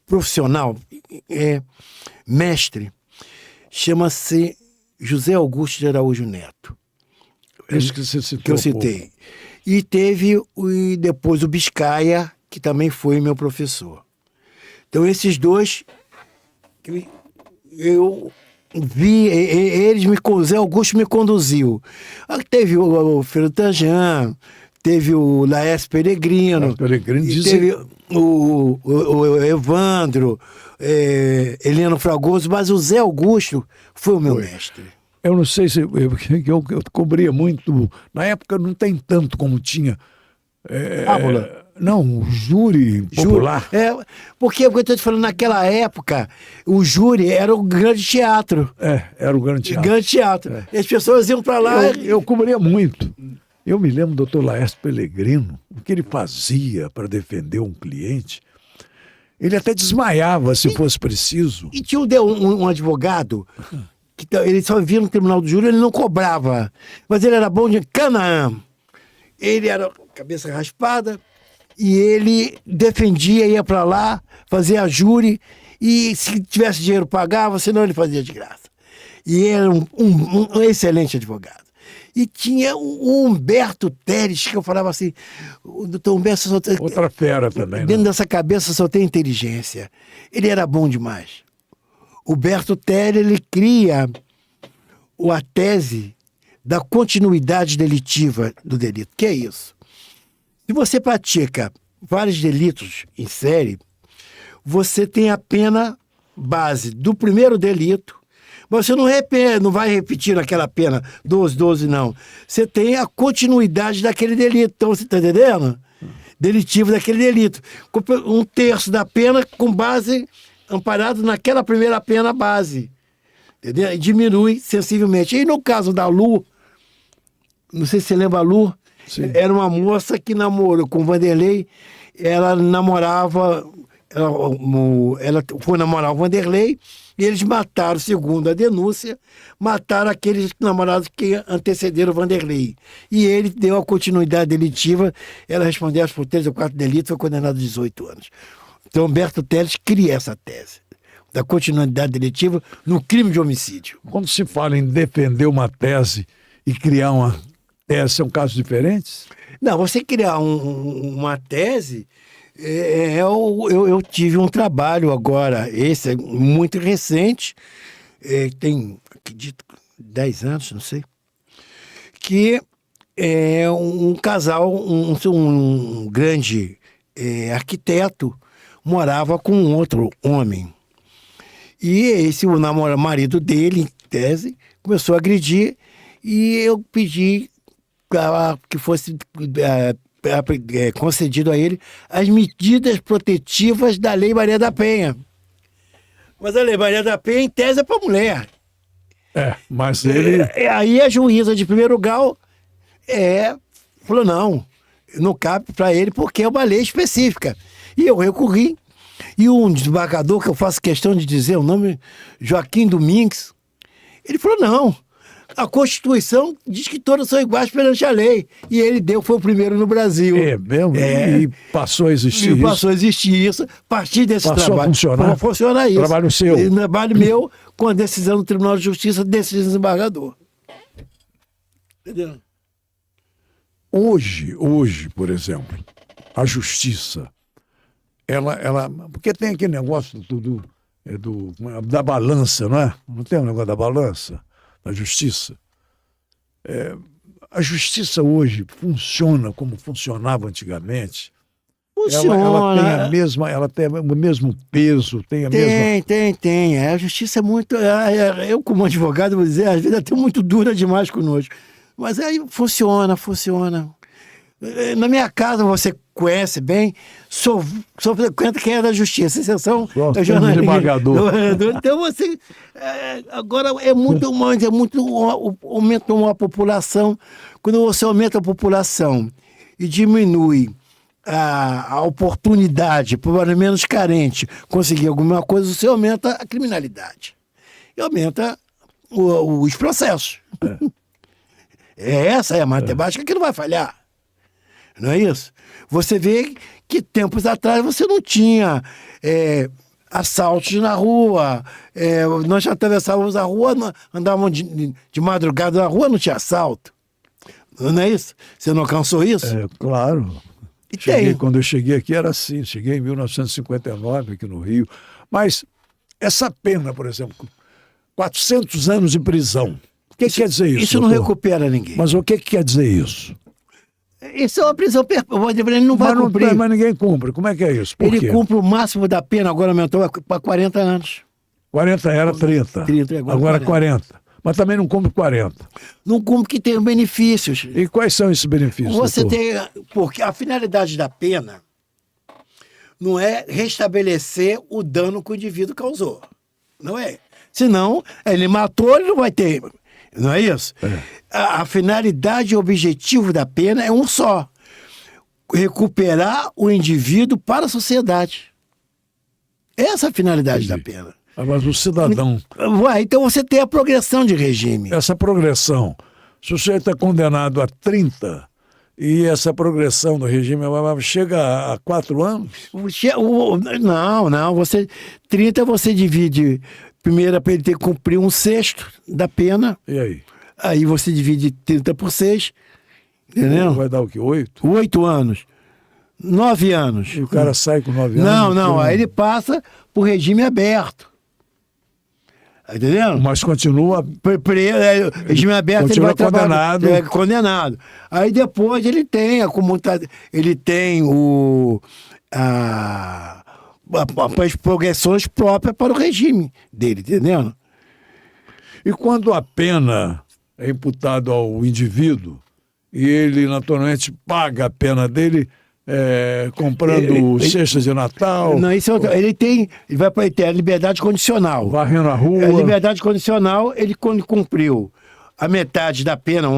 S2: profissional, mestre, chama-se José Augusto de Araújo Neto.
S1: Esse que você citou.
S2: Que eu citei. E teve depois o Biscaia, que também foi meu professor. Então, esses dois, eu vi, José Augusto me conduziu. Teve o Fernando Tanjan, teve o Laércio Peregrino, teve o Evandro, Heleno Fragoso, mas o Zé Augusto foi o meu mestre.
S1: Eu não sei se eu cobria muito. Na época não tem tanto como tinha.
S2: Fábula.
S1: Não, o júri popular.
S2: Porque eu estou te falando, naquela época, o júri era o grande teatro.
S1: Era o grande teatro.
S2: Grande teatro. E as pessoas iam para lá.
S1: Eu cobria muito. Eu me lembro do doutor Laércio Peregrino, o que ele fazia para defender um cliente. Ele até desmaiava se fosse preciso.
S2: E tinha um advogado que ele só via no tribunal do júri, ele não cobrava. Mas ele era bom de Canaã. Ele era cabeça raspada e ele defendia, ia para lá, fazia júri, e se tivesse dinheiro pagava, senão ele fazia de graça. E era um excelente advogado. E tinha o Humberto Teres, que eu falava assim, o doutor Humberto só tem...
S1: Outra fera também.
S2: Dentro dessa cabeça só tem inteligência. Ele era bom demais. O Humberto Teres, ele cria a tese da continuidade delitiva do delito. Que é isso? Se você pratica vários delitos em série, você tem a pena base do primeiro delito, mas você não vai repetir aquela pena 12, não. Você tem a continuidade daquele delito. Então, você está entendendo? Delitivo daquele delito. 1/3 da pena com base amparado naquela primeira pena base. Entendeu? E diminui sensivelmente. E no caso da Lu, não sei se você lembra a Lu,
S1: sim,
S2: era uma moça que namorou com o Vanderlei, ela namorava ela foi namorar o Vanderlei e eles mataram, segundo a denúncia, mataram aqueles namorados que antecederam o Vanderlei. E ele deu a continuidade delitiva, ela respondeu por 3 ou 4 delitos, foi condenada a 18 anos. Então, Humberto Telles cria essa tese da continuidade delitiva no crime de homicídio.
S1: Quando se fala em defender uma tese e criar uma tese, são casos diferentes?
S2: Não, você criar uma tese... Eu tive um trabalho agora, esse é muito recente, tem, acredito, 10 anos, não sei, que é um casal, um grande arquiteto, morava com um outro homem. E o marido dele, em tese, começou a agredir e eu pedi que fosse concedido a ele as medidas protetivas da Lei Maria da Penha. Mas a Lei Maria da Penha, em tese, é para mulher.
S1: Mas ele...
S2: Aí a juíza de primeiro grau falou, não cabe para ele porque é uma lei específica. E eu recorri. E um desembargador, que eu faço questão de dizer o nome, Joaquim Domingues, ele falou, não, a Constituição diz que todos são iguais perante a lei. E ele foi o primeiro no Brasil.
S1: É mesmo? E passou a existir isso?
S2: Passou a existir isso. A partir desse
S1: passou
S2: trabalho.
S1: A funcionar?
S2: Funciona isso.
S1: Trabalho seu?
S2: Trabalho meu, com a decisão do Tribunal de Justiça desse desembargador. Entendeu?
S1: Hoje, por exemplo, a Justiça, ela porque tem aquele negócio da balança, não é? Não tem um negócio da balança? Da Justiça. A Justiça hoje funciona como funcionava antigamente.
S2: Funciona.
S1: Ela tem o mesmo peso, tem a mesma...
S2: Tem. A Justiça é muito... Eu, como advogado, vou dizer, às vezes é até muito dura demais conosco. Mas aí funciona. Na minha casa, você conhece bem, só frequenta quem é da Justiça, exceção é jornalista.
S1: Desembargador.
S2: Então você... agora aumentou a população. Quando você aumenta a população e diminui a oportunidade para o menos carente conseguir alguma coisa, você aumenta a criminalidade. E aumenta os processos. Essa é a matemática que não vai falhar. Não é isso? Você vê que tempos atrás você não tinha assaltos na rua. Nós já atravessávamos a rua, andávamos de madrugada na rua, não tinha assalto. Não é isso? Você não alcançou isso?
S1: Claro. Quando eu cheguei aqui era assim. Cheguei em 1959 aqui no Rio. Mas essa pena, por exemplo, 400 anos de prisão. O que quer dizer isso?
S2: Isso não recupera ninguém.
S1: Mas o que quer dizer isso?
S2: Isso é uma prisão perpétua. Ele não vai cumprir.
S1: Mas ninguém cumpre. Como é que é isso? Por quê?
S2: Cumpre o máximo da pena, agora aumentou para 40 anos.
S1: 40 era 30.
S2: 30
S1: agora 40. Mas também não cumpre 40.
S2: Não cumpre que tem benefícios.
S1: E quais são esses benefícios?
S2: Você tem... Porque a finalidade da pena não é restabelecer o dano que o indivíduo causou. Não é. Senão, ele matou, ele não vai ter... Não é isso? A finalidade e o objetivo da pena é um só. Recuperar o indivíduo para a sociedade. Essa é a finalidade da pena.
S1: Mas o cidadão...
S2: Então você tem a progressão de regime.
S1: Essa progressão. Se o sujeito é condenado a 30 e essa progressão do regime chega a 4 anos?
S2: Não. 30 você divide... Primeiro, para ele ter que cumprir 1/6 da pena.
S1: E aí?
S2: Aí você divide 30 por 6. Entendeu?
S1: Vai dar o quê? 8?
S2: 8 anos. 9 anos.
S1: E o cara sai com 9 anos?
S2: Não. Aí ele passa para o regime aberto. Entendeu?
S1: Mas continua...
S2: regime aberto,
S1: continua
S2: ele vai
S1: condenado.
S2: Condenado. Aí depois ele tem as progressões próprias para o regime dele, entendeu?
S1: E quando a pena é imputada ao indivíduo e ele naturalmente paga a pena dele comprando cestas de Natal...
S2: Não, isso ele vai ter a liberdade condicional.
S1: Varrendo a rua...
S2: A liberdade condicional, ele quando cumpriu a metade da pena,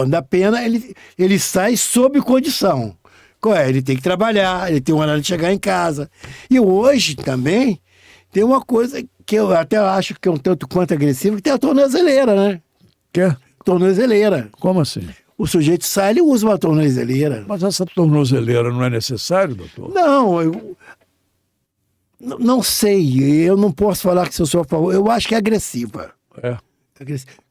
S2: da pena, ele sai sob condição. Qual é? Ele tem que trabalhar, ele tem um horário de chegar em casa. E hoje também tem uma coisa que eu até acho que é um tanto quanto agressivo, que tem a tornozeleira, né?
S1: Quer?
S2: Tornozeleira.
S1: Como assim?
S2: O sujeito sai, ele usa uma tornozeleira.
S1: Mas essa tornozeleira não é necessário, doutor?
S2: Não, não sei, eu não posso falar que se eu sou a favor, eu acho que é agressiva.
S1: É,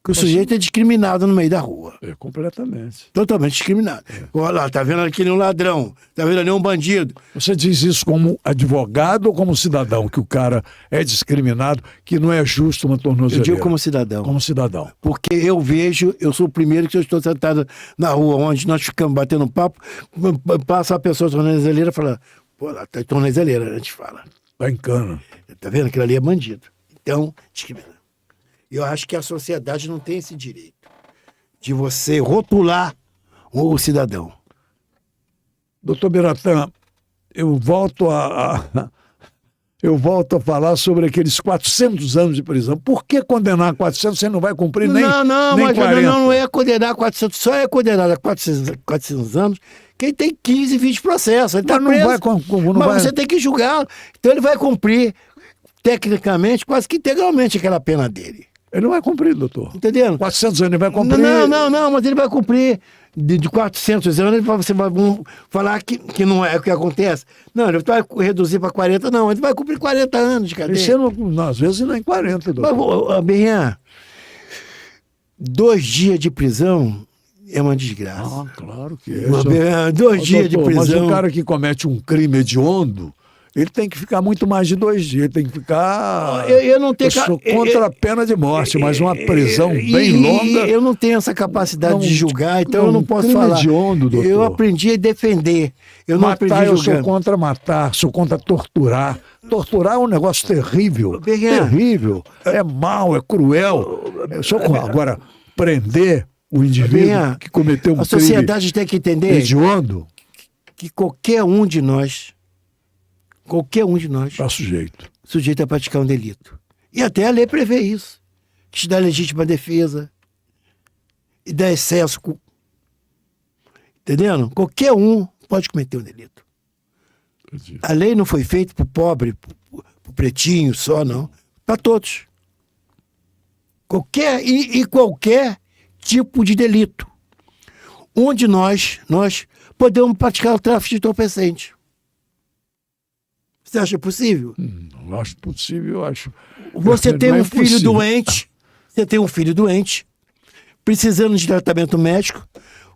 S2: Que o sujeito é discriminado no meio da rua.
S1: completamente.
S2: Totalmente discriminado. Olha lá, tá vendo aquele um ladrão, tá vendo ali um bandido.
S1: Você diz isso como advogado ou como cidadão, que o cara é discriminado, que não é justo uma
S2: Eu
S1: tornozeleira?
S2: digo como cidadão.
S1: Como cidadão.
S2: Porque eu vejo, eu sou o primeiro que eu estou sentado na rua, onde nós ficamos batendo papo, passa a pessoa tornozeleira e fala, pô, lá tá tornozeleira, a gente fala.
S1: Tá em cana.
S2: Tá vendo? Aquilo ali é bandido. Então, discrimina. Eu acho que a sociedade não tem esse direito de você rotular o cidadão.
S1: Doutor Biratã, eu volto a falar sobre aqueles 400 anos de prisão. Por que condenar 400 você não vai cumprir nem,
S2: Não,
S1: nem
S2: mas
S1: 40?
S2: não é condenar 400, só é condenado a 400 anos quem tem 15, 20 processos. Ele tá
S1: Mas não
S2: preso.
S1: vai não
S2: Mas
S1: vai...
S2: você tem que julgar. Então ele vai cumprir, tecnicamente, quase que integralmente aquela pena dele.
S1: Ele não vai cumprir, doutor.
S2: Entendendo?
S1: 400 anos ele vai cumprir.
S2: Não, mas ele vai cumprir de 400 anos, você vai falar que não é o que acontece. Não, ele vai reduzir para 40, não, ele vai cumprir 40 anos de cadeia.
S1: Isso não, às vezes nem 40, doutor.
S2: Mas, Benhã, 2 dias de prisão é uma desgraça.
S1: Ah, claro que é.
S2: 2 dias de
S1: Doutor,
S2: prisão.
S1: Mas o cara que comete um crime hediondo, ele tem que ficar muito mais de 2 dias. Ele tem que ficar...
S2: Eu não tenho...
S1: Eu sou contra a pena de morte, mas uma prisão bem longa...
S2: Eu não tenho essa capacidade de julgar, então eu não posso
S1: crime
S2: falar.
S1: hediondo, doutor.
S2: Eu aprendi a defender. Eu não aprendi a
S1: eu
S2: julgar.
S1: sou contra matar, sou contra torturar. Torturar é um negócio terrível.
S2: Benhã.
S1: Terrível. É mau, é cruel. Eu sou Agora, prender o indivíduo
S2: Benhã,
S1: que cometeu um
S2: a
S1: crime
S2: sociedade tem que entender
S1: hediondo,
S2: que qualquer um de nós
S1: está sujeito.
S2: sujeito a praticar um delito. E até a lei prevê isso. Que te dá legítima defesa e dá excesso. Entendendo? Qualquer um pode cometer um delito. A lei não foi feita para o pobre, para o pretinho só, não. Para todos. Qualquer tipo de delito. Onde nós podemos praticar o tráfico de entorpecente. Você acha possível?
S1: Não acho possível, eu acho.
S2: Você tem
S1: Não é
S2: um filho
S1: impossível.
S2: doente, precisando de tratamento médico,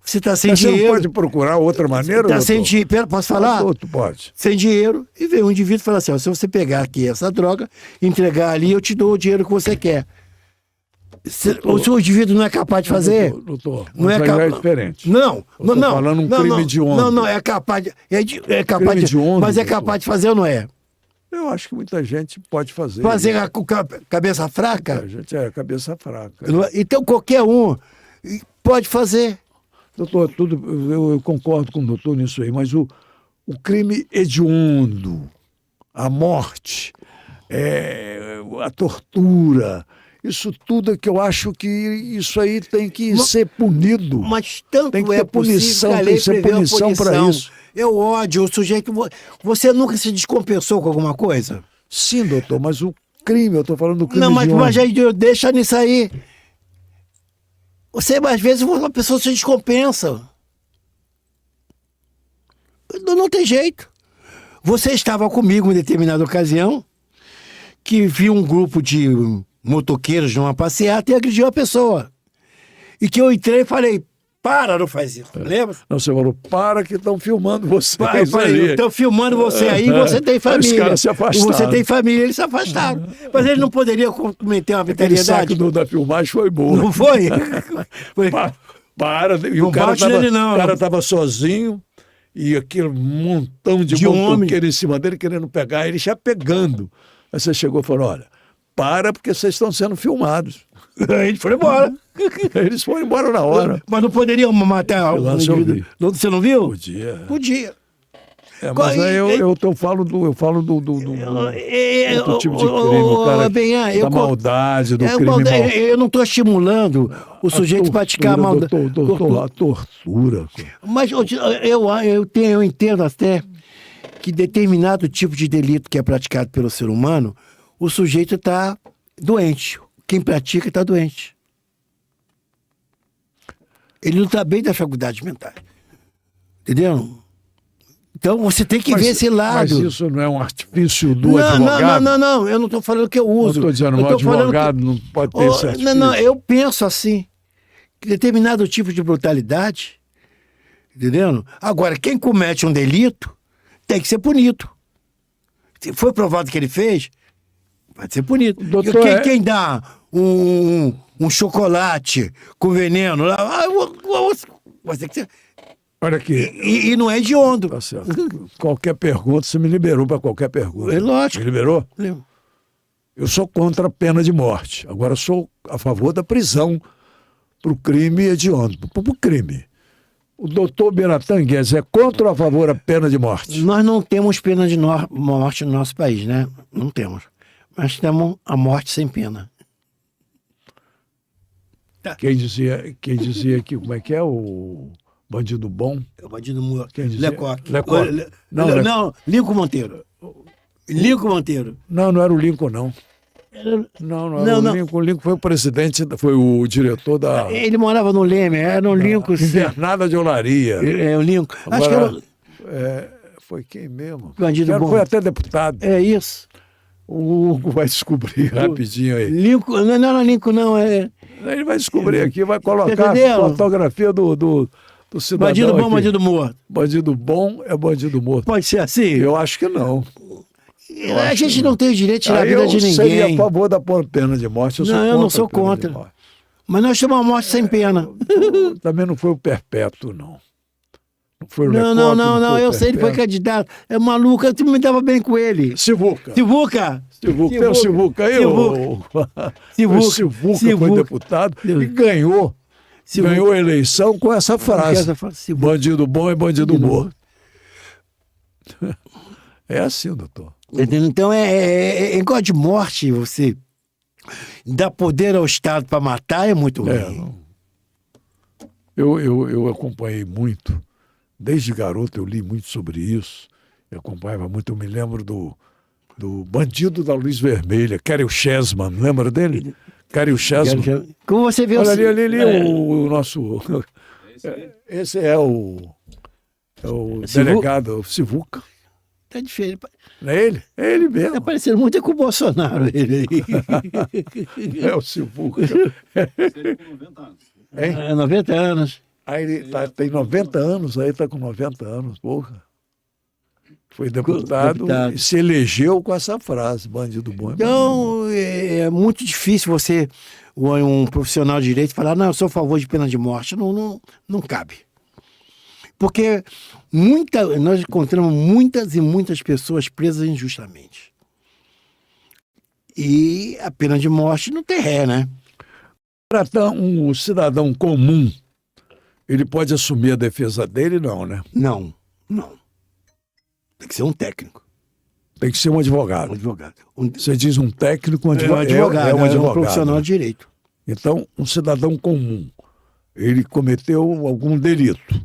S2: você está sem
S1: Mas você não
S2: dinheiro.
S1: pode procurar outra maneira,
S2: Está
S1: doutor?
S2: sem dinheiro. Posso falar?
S1: Outro pode.
S2: Sem dinheiro, e vem um indivíduo e fala assim: ó, se você pegar aqui essa droga, entregar ali, eu te dou o dinheiro que você quer. O seu indivíduo não é capaz de fazer?
S1: Doutor,
S2: Não é
S1: mas aí
S2: capaz.
S1: é diferente.
S2: Não,
S1: Eu tô
S2: não.
S1: falando um
S2: não,
S1: crime
S2: não,
S1: hediondo.
S2: Não, é capaz de. É capaz
S1: Crime
S2: de.
S1: hediondo,
S2: Mas é
S1: doutor.
S2: capaz de fazer ou não é?
S1: Eu acho que muita gente pode fazer.
S2: Fazer com cabeça fraca?
S1: A gente é cabeça fraca.
S2: Então qualquer um pode fazer.
S1: Doutor, eu concordo com o doutor nisso aí, mas o crime hediondo, a morte, a tortura, isso tudo é que eu acho que isso aí tem que ser punido.
S2: Mas tanto
S1: Tem que
S2: é
S1: ter
S2: possível
S1: punição,
S2: que a
S1: tem
S2: lei
S1: que ser
S2: prevê uma
S1: punição para isso.
S2: É o ódio, o sujeito... Você nunca se descompensou com alguma coisa?
S1: Sim, doutor, mas o crime, eu estou falando do crime
S2: Não, mas
S1: hediondo.
S2: deixa nisso aí. Você, às vezes, uma pessoa se descompensa. Não tem jeito. Você estava comigo em determinada ocasião, que viu um grupo de motoqueiros numa passeata e agrediu a pessoa. E que eu entrei e falei: para, não faz isso. Lembra?
S1: Não, você falou, para que estão filmando você.
S2: Eu falei: estão filmando você aí, você tem família.
S1: Os caras se afastaram.
S2: Você tem família, eles se afastaram. Mas eles não poderiam cometer uma
S1: Aquele
S2: vitalidade.
S1: saco da filmagem foi bom.
S2: Não foi? Foi.
S1: Para. E
S2: Não
S1: o cara
S2: bate nele, não.
S1: estava sozinho e aquele montão de motoqueiro em cima dele querendo pegar, ele já pegando. Aí você chegou e falou, olha, para porque vocês estão sendo filmados.
S2: Aí eles foram embora.
S1: Eles foram embora na hora.
S2: Mas não poderiam matar o
S1: Lá se eu
S2: indivíduo.
S1: vi.
S2: Você não viu?
S1: Podia.
S2: Podia.
S1: Mas aí eu falo do outro tipo de crime, cara, da maldade, do crime mal.
S2: Eu não estou estimulando o sujeito a praticar a maldade.
S1: A tortura.
S2: Mas eu entendo até que determinado tipo de delito que é praticado pelo ser humano, o sujeito está doente. Quem pratica está doente. Ele não está bem das faculdades mentais. Entendeu? Então você tem que ver esse lado.
S1: Mas isso não é um artifício do advogado?
S2: Não. Eu não estou falando que eu uso.
S1: Eu estou dizendo, o advogado não pode ter esse artifício.
S2: Não, eu penso assim. Que determinado tipo de brutalidade, entendeu? Agora, quem comete um delito tem que ser punido. Se foi provado que ele fez, vai ser punido.
S1: Doutor,
S2: quem dá um chocolate com veneno lá, vai ter que ser.
S1: Olha aqui.
S2: E não é hediondo.
S1: Tá certo. Qualquer pergunta, você me liberou para qualquer pergunta.
S2: É lógico.
S1: Me liberou? Eu sou contra a pena de morte. Agora, sou a favor da prisão para o crime hediondo. Para o crime. O doutor Beratan Guedes é contra ou a favor da pena de morte?
S2: Nós não temos pena de morte no nosso país, né? Não temos. Mas temos a morte sem pena.
S1: Tá. Quem dizia que, como é que é o bandido bom?
S2: É o bandido morto.
S1: Lecoque.
S2: Não, Lincoln Monteiro. Lincoln Monteiro.
S1: Não era o Lincoln, não. Não era o Lincoln. O Lincoln foi o presidente, foi o diretor da...
S2: Ele morava no Leme, era no Lincoln.
S1: Invernada de Olaria.
S2: É o Lincoln.
S1: Agora,
S2: acho que
S1: foi quem mesmo?
S2: Bandido bom.
S1: Foi até deputado.
S2: É isso.
S1: O Hugo vai descobrir rapidinho aí.
S2: Lincoln, não era Lincoln, não.
S1: Ele vai descobrir aqui, vai colocar a fotografia do cidadão.
S2: Bandido bom,
S1: aqui.
S2: Bandido morto.
S1: Bandido bom é bandido morto.
S2: Pode ser assim?
S1: Eu acho que não.
S2: A gente não tem o direito de tirar a vida de ninguém.
S1: Eu seria a favor da pena de morte.
S2: Eu não sou contra. Mas nós chamamos a morte sem pena.
S1: Também não foi o perpétuo, não. Não foi o
S2: Não, eu sei, ele foi candidato. É maluco, eu me dava bem com ele.
S1: Sivuca.
S2: Tem o
S1: Sivuca aí, Sivuca foi deputado e ganhou. Ganhou a eleição com essa frase. Bandido bom é bandido morto. É assim, doutor.
S2: Então, em negócio de morte, você dá poder ao Estado para matar é muito ruim.
S1: Eu acompanhei muito. Desde garoto eu li muito sobre isso. Eu acompanhava muito. Eu me lembro do bandido da Luz Vermelha, Karel Chessman. Lembra dele? Karel Chessman.
S2: Como você vê
S1: Olha ali o nosso... Esse é o delegado Sivuca.
S2: Tá diferente.
S1: Não é ele? É ele mesmo.
S2: Tá parecendo muito com o Bolsonaro, ele aí.
S1: É o Sivuca.
S3: Ele com 90 anos.
S2: É 90 anos.
S1: Aí ele tem 90 anos, aí está com 90 anos, porra. Foi deputado e se elegeu com essa frase, bandido bom.
S2: Então, é muito difícil você, um profissional de direito, falar, não, eu sou a favor de pena de morte. Não cabe. Porque nós encontramos muitas e muitas pessoas presas injustamente. E a pena de morte não tem ré, né?
S1: Para um cidadão comum, ele pode assumir a defesa dele? Não, né?
S2: Não. Tem que ser um técnico.
S1: Tem que ser um advogado. Você diz um técnico, um advogado.
S2: É um profissional de direito.
S1: Então, um cidadão comum, ele cometeu algum delito,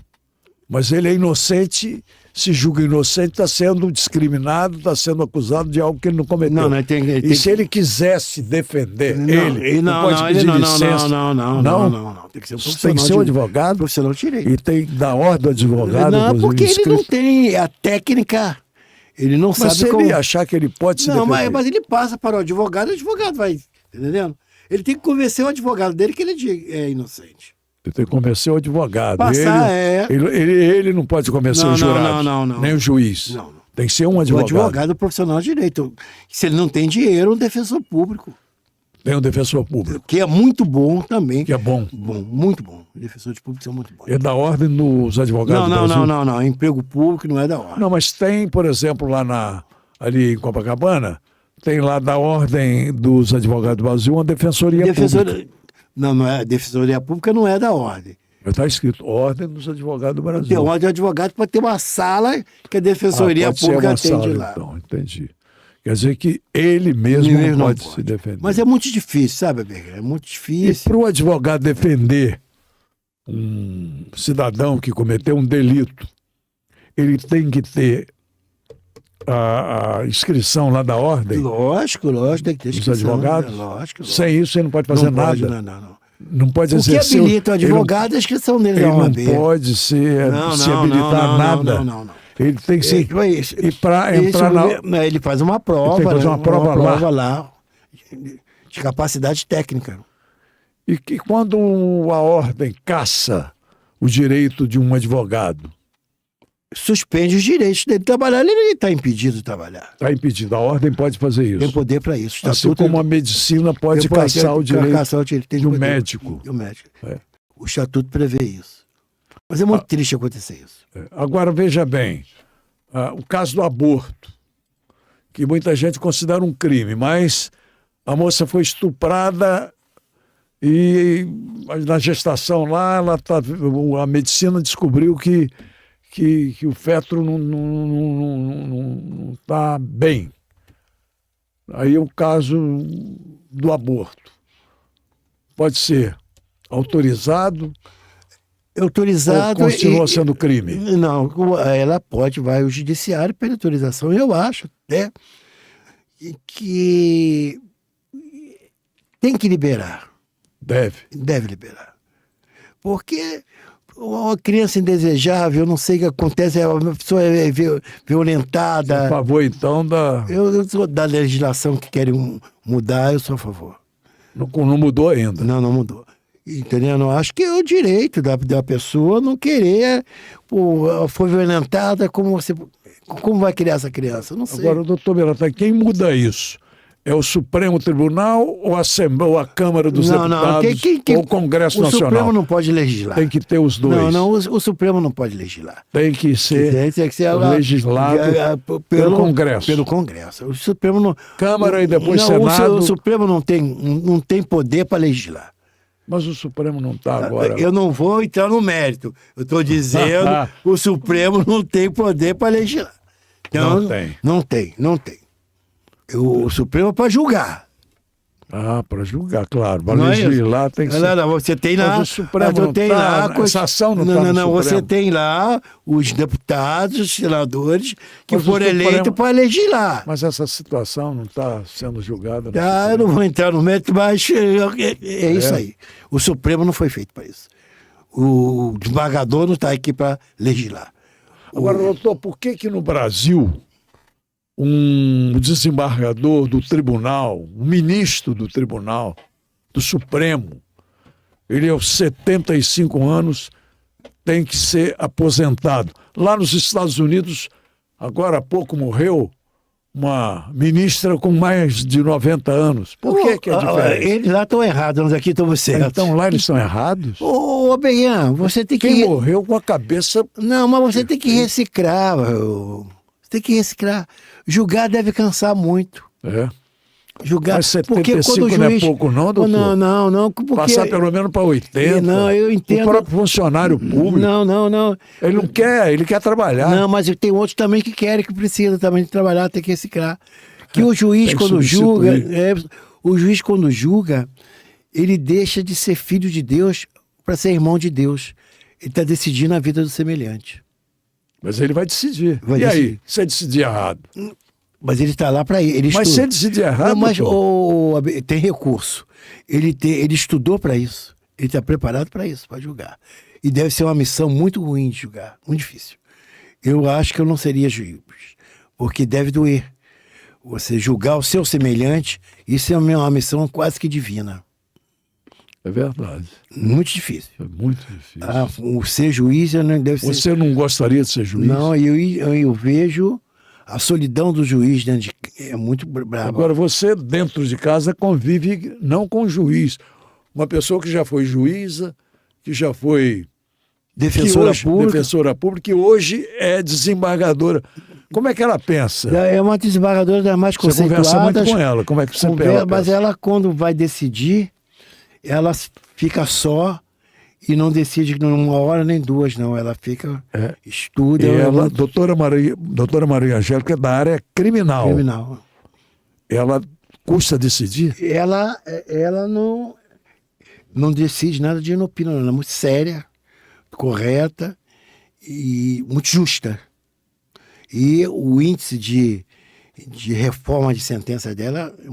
S1: mas ele é inocente, se julga inocente, está sendo discriminado, está sendo acusado de algo que ele não cometeu. Se ele quisesse defender, ele não pode pedir licença.
S2: Não. Tem que ser um profissional.
S1: Tem que ser um advogado.
S2: Profissional de direito.
S1: E tem que dar ordem do advogado.
S2: Não, porque ele não tem a técnica. Ele não sabe
S1: como... Mas se ele achar que ele pode se defender...
S2: Não, mas ele passa para o advogado vai... Entendendo? Ele tem que convencer o advogado dele que ele é inocente.
S1: Ele tem que convencer o advogado.
S2: Passar,
S1: ele não pode convencer o jurado.
S2: Não.
S1: Nem o juiz.
S2: Não.
S1: Tem que ser um advogado.
S2: O advogado profissional de direito. Se ele não tem dinheiro, um defensor público.
S1: Tem um defensor público.
S2: Que é muito bom também.
S1: Que é bom.
S2: Muito bom. Defensores públicos são muito bons.
S1: É da ordem nos advogados do Brasil?
S2: Não. Emprego público não é da ordem.
S1: Não, mas tem, por exemplo, ali em Copacabana, tem lá da ordem dos advogados do Brasil uma defensoria pública.
S2: Não é. A defensoria pública não é da ordem.
S1: Está escrito Ordem dos Advogados do Brasil.
S2: Tem ordem de advogado para ter uma sala que a Defensoria
S1: pode ser
S2: Pública
S1: uma
S2: atende
S1: sala,
S2: lá.
S1: então, entendi. Quer dizer que ele mesmo
S2: Ele
S1: não
S2: não
S1: pode
S2: pode.
S1: se defender.
S2: Mas é muito difícil, sabe, Berger? É muito
S1: E
S2: difícil.
S1: para o advogado defender um cidadão que cometeu um delito, ele tem que ter a inscrição lá da ordem.
S2: Lógico, tem que ter
S1: Os
S2: inscrição,
S1: advogados?
S2: né? Lógico.
S1: Sem isso, ele não pode fazer
S2: Não pode,
S1: nada.
S2: não.
S1: Não pode
S2: O que
S1: exercer.
S2: habilita o
S1: ele não-
S2: advogado é a inscrição dele
S1: Ele
S2: na
S1: não
S2: OAB.
S1: pode se habilitar
S2: não,
S1: nada.
S2: Não.
S1: Ele tem que ser.
S2: Isso,
S1: E para entrar na.
S2: ele faz uma prova.
S1: Ele tem que fazer uma prova
S2: lá de capacidade técnica.
S1: E que quando a ordem caça o direito de um advogado,
S2: Suspende os direitos dele de trabalhar, ele não está impedido de trabalhar.
S1: está impedido. A ordem pode fazer
S2: Tem
S1: isso.
S2: poder para isso.
S1: Assim como a medicina pode caçar o direito
S2: tem
S1: de um
S2: poder.
S1: médico.
S2: De um médico.
S1: É.
S2: O estatuto prevê isso. Mas é muito triste acontecer isso.
S1: Agora, veja bem, o caso do aborto, que muita gente considera um crime, mas a moça foi estuprada e na gestação lá, a medicina descobriu que o feto não está bem. Aí o caso do aborto pode ser autorizado
S2: Autorizado.
S1: ou continua sendo crime?
S2: Não, ela vai ao judiciário pela autorização. Eu acho até que tem que liberar. Deve liberar. Porque uma criança indesejável, não sei o que acontece, a pessoa é violentada.
S1: A favor, então,
S2: Eu sou da legislação que querem mudar, eu sou a favor.
S1: Não mudou ainda.
S2: Não mudou. Entendeu? Eu acho que é o direito da pessoa não querer. Foi violentada, como vai criar essa criança? Não sei.
S1: Agora, doutor Berata, quem muda isso? É o Supremo Tribunal ou a Câmara dos Deputados ou o Congresso Nacional?
S2: O Supremo não pode legislar.
S1: Tem que ter os dois.
S2: Não, o Supremo não pode legislar.
S1: Tem que ser legislado pelo Congresso.
S2: Pelo Congresso. O Supremo não.
S1: Câmara e depois Senado.
S2: O Supremo não tem poder para legislar.
S1: Mas o Supremo não está agora.
S2: Eu não vou entrar no mérito. Eu estou dizendo o Supremo não tem poder para legislar. Então, não tem. O Supremo é para julgar.
S1: Para julgar, claro. Para legislar tem que ser.
S2: Não, você tem lá.
S1: Mas o Supremo não tem lá. Essa ação não está no Supremo.
S2: Você tem lá os deputados, os senadores que
S1: Mas
S2: foram eleitos para legislar.
S1: Mas essa situação não está sendo julgada.
S2: Eu não vou entrar no mérito, mas é isso aí. O Supremo não foi feito para isso. O desembargador não está aqui para legislar.
S1: Agora, doutor, por que no Brasil um desembargador do tribunal, um ministro do tribunal, do Supremo, ele aos 75 anos tem que ser aposentado? Lá nos Estados Unidos, agora há pouco morreu uma ministra com mais de 90 anos. Por que é diferente?
S2: Eles lá estão errados, nós aqui estamos certos.
S1: Então lá eles estão errados?
S2: Ô, Benham, você tem que...
S1: Quem morreu com a cabeça...
S2: Não, mas você tem que reciclar. Você tem que reciclar. Julgar deve cansar muito. Julgar.
S1: Mas 75 não é pouco não, doutor?
S2: Não. Porque...
S1: Passar pelo menos para 80.
S2: Não, eu entendo.
S1: O próprio funcionário público.
S2: Não.
S1: Ele não quer, ele quer trabalhar.
S2: Não, mas tem outros também que querem, que precisam também de trabalhar, tem que reciclar. Que o juiz, quando julga, ele deixa de ser filho de Deus para ser irmão de Deus. Ele está decidindo a vida do semelhante.
S1: Mas ele vai decidir. Aí, se ele decidir errado?
S2: Mas ele está lá para ele.
S1: Mas se ele decidir errado,
S2: não, mas tem recurso. Ele estudou para isso. Ele está preparado para isso, para julgar. E deve ser uma missão muito ruim de julgar, muito difícil. Eu acho que eu não seria juiz, porque deve doer. Você julgar o seu semelhante, isso é uma missão quase que divina.
S1: É verdade.
S2: Muito difícil.
S1: É muito difícil.
S2: O ser juiz não deve ser...
S1: Você não gostaria de ser juiz?
S2: Não, eu vejo a solidão do juiz dentro é muito brava.
S1: Agora, você dentro de casa convive não com o juiz. Uma pessoa que já foi juíza, que já foi defensora pública, que hoje é desembargadora. Como é que ela pensa?
S2: É uma desembargadora das mais conceituadas.
S1: Você conversa muito com ela. Como é que você pensa?
S2: Mas ela, quando vai decidir, ela fica só E não decide numa hora nem duas, não. Ela fica, estuda.
S1: E ela, doutora Maria Angélica, é da área criminal.
S2: Criminal.
S1: Ela custa decidir?
S2: Ela não decide nada de inopina, ela é muito séria, correta e muito justa. E o índice de reforma de sentença dela é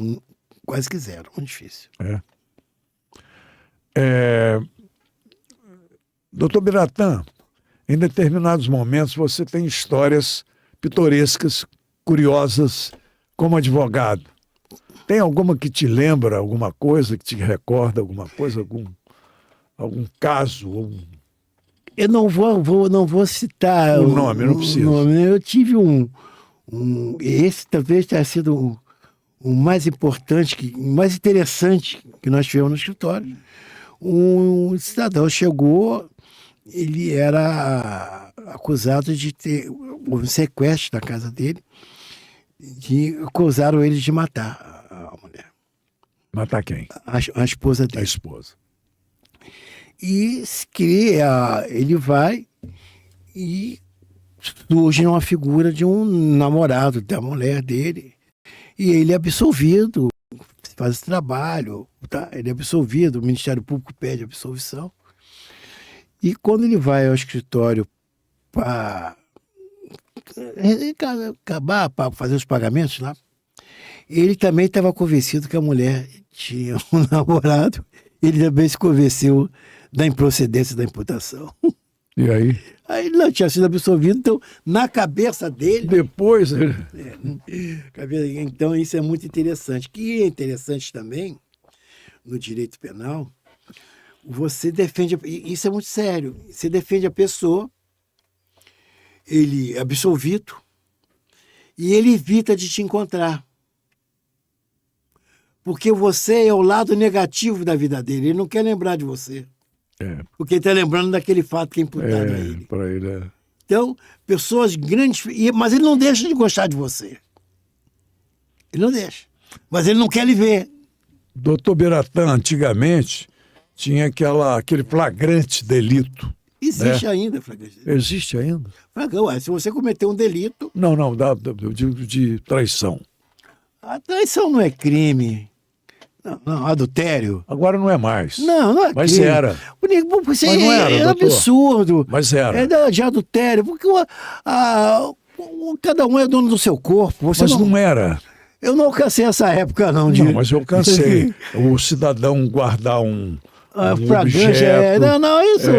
S2: quase que zero, muito difícil.
S1: Doutor Biratã, em determinados momentos você tem histórias pitorescas, curiosas, como advogado. Tem alguma que te lembra alguma coisa, que te recorda alguma coisa, algum caso?
S2: Eu não vou citar
S1: o nome, não precisa.
S2: Eu tive esse talvez tenha sido o mais importante, o mais interessante que nós tivemos no escritório. Um cidadão chegou, ele era acusado de ter um sequestro na casa dele, acusaram ele de matar a mulher.
S1: Matar quem?
S2: A esposa dele.
S1: A esposa.
S2: E ele vai e surge uma figura de um namorado da mulher dele. E ele é absolvido, faz esse trabalho, tá? Ele é absolvido, o Ministério Público pede absolvição. E quando ele vai ao escritório para acabar, para fazer os pagamentos lá, ele também estava convencido que a mulher tinha um namorado. Ele também se convenceu da improcedência da imputação.
S1: E aí?
S2: Aí ele não tinha sido absolvido, então, na cabeça dele...
S1: Depois...
S2: Então, isso é muito interessante. O que é interessante também, no direito penal, você defende... Isso é muito sério. Você defende a pessoa, ele é absolvido, e ele evita de te encontrar. Porque você é o lado negativo da vida dele. Ele não quer lembrar de você. Porque ele está lembrando daquele fato que é imputado a ele.
S1: Para ele,
S2: Então, pessoas grandes... Mas ele não deixa de gostar de você. Ele não deixa. Mas ele não quer lhe ver.
S1: Doutor Biratã, antigamente, tinha aquele flagrante delito.
S2: Existe ainda, flagrante delito.
S1: Existe ainda?
S2: Se você cometeu um delito...
S1: Não, eu digo de traição.
S2: A traição não é crime. Não, adultério.
S1: Agora não é mais.
S2: Não é
S1: mas
S2: crime.
S1: Era.
S2: Mas
S1: não era,
S2: é
S1: doutor.
S2: absurdo.
S1: Mas era.
S2: É de adultério, porque cada um é dono do seu corpo. Você
S1: mas não era.
S2: Eu não alcancei essa época, não.
S1: Não, mas eu alcancei. O cidadão guardar um objeto.
S2: Isso.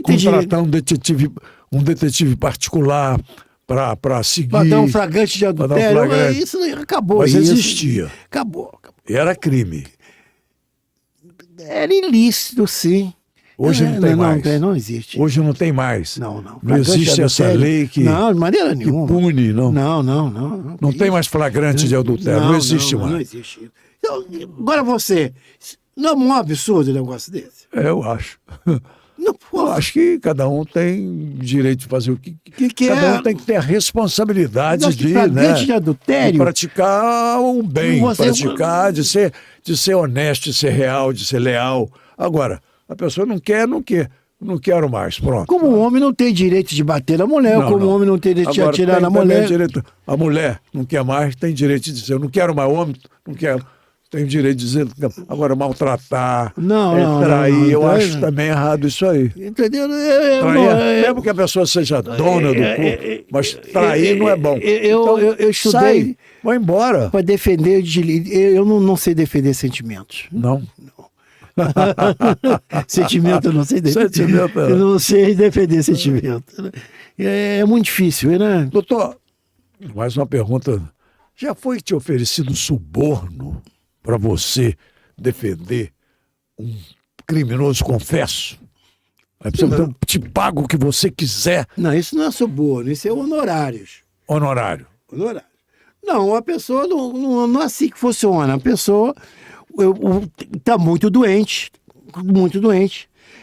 S1: Contratar um detetive particular para seguir.
S2: Para dar um flagrante de adultério. Isso acabou.
S1: Mas existia.
S2: Acabou.
S1: Era crime.
S2: Era ilícito, sim.
S1: Hoje não tem mais.
S2: Não existe.
S1: Hoje não tem mais.
S2: Não.
S1: Não existe essa lei que,
S2: não, de maneira nenhuma.
S1: Que pune, não.
S2: Não
S1: tem mais flagrante de adultério. Não existe mais.
S2: Não existe. Então, agora não é um absurdo um negócio desse?
S1: Eu acho. Eu acho que cada um tem direito de fazer o que cada um tem que ter a responsabilidade de
S2: adultério,
S1: de praticar um bem, de ser honesto, de ser real, de ser leal. Agora, a pessoa não quero mais, pronto.
S2: Como o homem não tem direito de bater na mulher, o homem não tem direito de atirar na mulher.
S1: A mulher não quer mais, tem direito de dizer, eu não quero mais, o homem não quer. Tem o direito de dizer, agora maltratar, trair, eu acho também errado isso aí.
S2: Entendeu?
S1: Mesmo que a pessoa seja dona do corpo, mas trair não é bom.
S2: Eu estudei,
S1: vai embora.
S2: Para defender, eu não sei defender sentimentos.
S1: Não.
S2: Sentimento eu não sei defender. Eu não sei defender sentimento. É muito difícil, né?
S1: Doutor, mais uma pergunta. Já foi te oferecido suborno para você defender um criminoso confesso? Eu te pago o que você quiser.
S2: Não, isso não é suborno, isso é honorários.
S1: Honorário.
S2: Não, a pessoa não é assim que funciona. A pessoa está muito doente,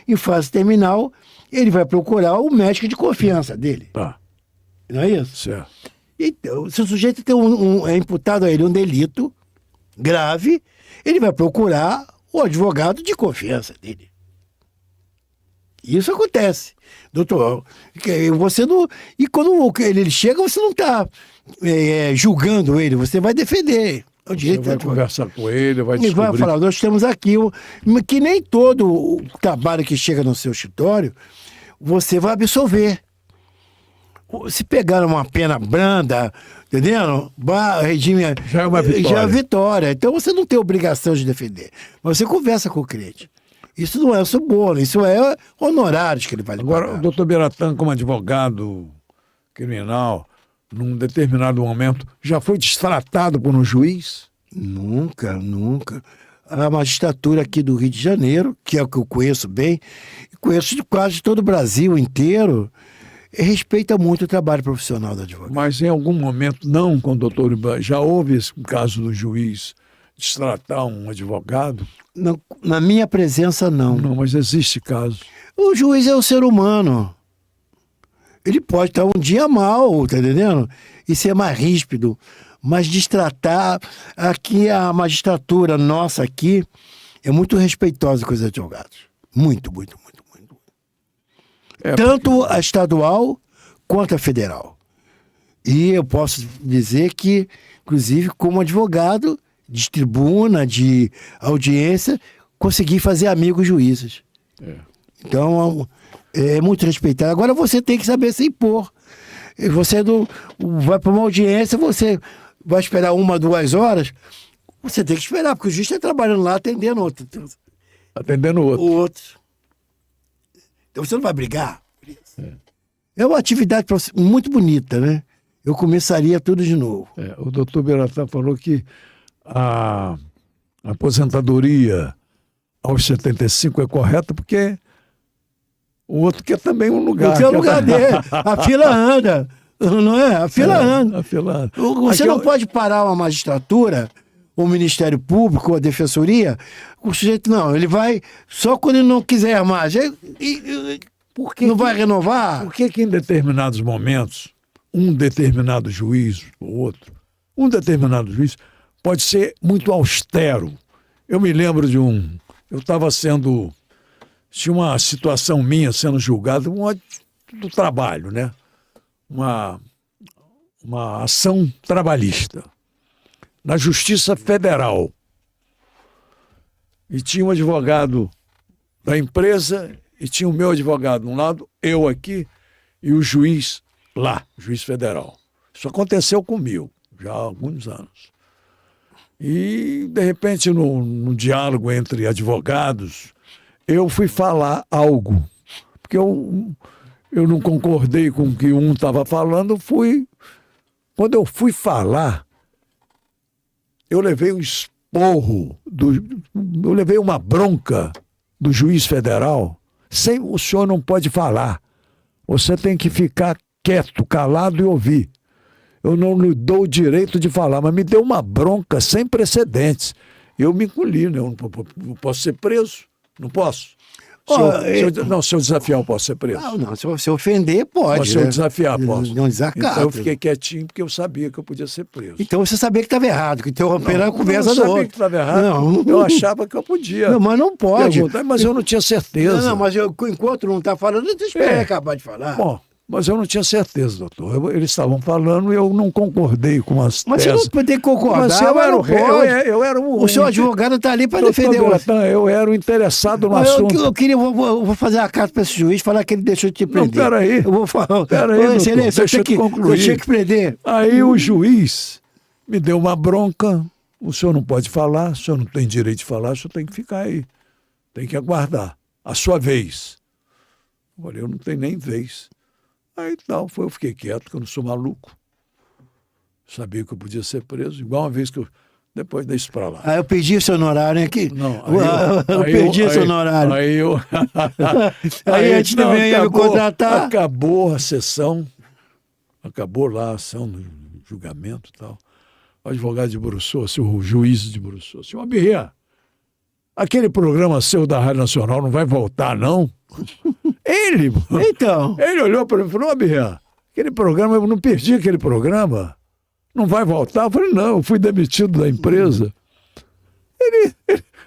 S2: em fase terminal, ele vai procurar o médico de confiança dele.
S1: Tá.
S2: Não é isso?
S1: Certo.
S2: Então, se o sujeito é imputado a ele um delito grave, ele vai procurar o advogado de confiança dele. Isso acontece. Doutor, você não... E quando ele chega, você não está julgando ele, você vai defender. O
S1: Você
S2: direito
S1: vai conversar com ele, vai
S2: e
S1: descobrir.
S2: vai falar, nós temos aqui, que nem todo o trabalho que chega no seu escritório, você vai absolver. Se pegar uma pena branda, entendendo? Regime
S1: Já é uma vitória.
S2: Já é vitória. Então você não tem obrigação de defender. Mas você conversa com o cliente. Isso não é suborno, isso é honorários que ele vai lhe
S1: Agora,
S2: pagar.
S1: o doutor Biratã, como advogado criminal, num determinado momento, já foi destratado por um juiz?
S2: Nunca, nunca. A magistratura aqui do Rio de Janeiro, que é o que eu conheço bem, e conheço de quase todo o Brasil inteiro, respeita muito o trabalho profissional do advogado.
S1: Mas em algum momento, não com o doutor Iban, já houve esse caso do juiz destratar um advogado?
S2: Na minha presença, não.
S1: Não, mas existe caso.
S2: O juiz é um ser humano. Ele pode estar um dia mal, tá entendendo? E ser mais ríspido. Mas destratar, aqui a magistratura nossa aqui é muito respeitosa com os advogados. Muito, muito, muito, muito. Tanto a estadual quanto a federal. E eu posso dizer que, inclusive, como advogado de tribuna, de audiência, consegui fazer amigos juízes. Então, é muito respeitado. Agora você tem que saber se impor. Você não vai para uma audiência, você vai esperar 1, 2 horas, você tem que esperar, porque o juiz está trabalhando lá atendendo outro.
S1: Atendendo o outro.
S2: O outro. Então você não vai brigar. É uma atividade muito bonita, né? Eu começaria tudo de novo.
S1: O doutor Biratã falou que a aposentadoria aos 75 é correta porque o outro quer também um lugar.
S2: Porque é o lugar dele. A fila anda. Não é? A fila anda.
S1: A fila anda.
S2: Você não pode parar uma magistratura, o Ministério Público, a Defensoria, o sujeito não. Ele vai só quando ele não quiser mais. Não vai renovar?
S1: Por que em determinados momentos, um determinado juiz ou outro, um determinado juiz pode ser muito austero? Eu me lembro de eu estava tinha uma situação minha sendo julgada do trabalho, né? Uma ação trabalhista na Justiça Federal. E tinha um advogado da empresa e tinha o meu advogado de um lado, eu aqui e o juiz lá, juiz federal. Isso aconteceu comigo já há alguns anos. E, de repente, no diálogo entre advogados, eu fui falar algo, porque eu não concordei com o que um estava falando, quando eu fui falar, eu levei um esporro, eu levei uma bronca do juiz federal. O senhor não pode falar, você tem que ficar quieto, calado e ouvir. Eu não lhe dou o direito de falar, mas me deu uma bronca sem precedentes. Eu me encolhi, né? Eu não posso ser preso, não posso. Se eu desafiar, eu posso ser preso.
S2: Não, se você ofender, pode.
S1: Mas se eu desafiar, posso.
S2: Não desacato.
S1: Então eu fiquei quietinho porque eu sabia que eu podia ser preso.
S2: Então você sabia que estava errado, que interromperam a conversa do outro.
S1: Eu sabia que estava errado.
S2: Não.
S1: Eu achava que eu podia.
S2: Não, mas não pode.
S1: Mas eu não tinha certeza.
S2: Não, mas enquanto não está falando, eu esperei acabar de falar.
S1: Bom, mas eu não tinha certeza, doutor. Eles estavam falando e eu não concordei com as
S2: Mas
S1: teses.
S2: você não tem que concordar,
S1: mas eu era o rei.
S2: Eu
S1: era
S2: o seu advogado está ali para defender você.
S1: Eu era o interessado no assunto.
S2: Eu vou fazer a carta para esse juiz, falar que ele deixou de te prender.
S1: Não, peraí.
S2: Eu vou falar.
S1: Peraí,
S2: excelência,
S1: deixa eu te concluir.
S2: Eu tinha que prender.
S1: Aí o juiz me deu uma bronca. O senhor não pode falar, o senhor não tem direito de falar, o senhor tem que ficar aí. Tem que aguardar a sua vez. Eu falei, eu não tenho nem vez. Aí tal, eu fiquei quieto, porque eu não sou maluco. Sabia que eu podia ser preso, igual uma vez que eu... Depois deixo pra lá.
S2: Aí eu pedi esse honorário aqui.
S1: Não,
S2: eu perdi esse honorário. Aí a gente também ia me contratar.
S1: Acabou a sessão, acabou lá a ação do julgamento e tal. O advogado de Buruçu, o juiz de Buruçu, senhor Birria, aquele programa seu da Rádio Nacional não vai voltar, não? Ele olhou para mim e falou, Birria, aquele programa, eu não perdi aquele programa. Não vai voltar? Eu falei, não, eu fui demitido da empresa.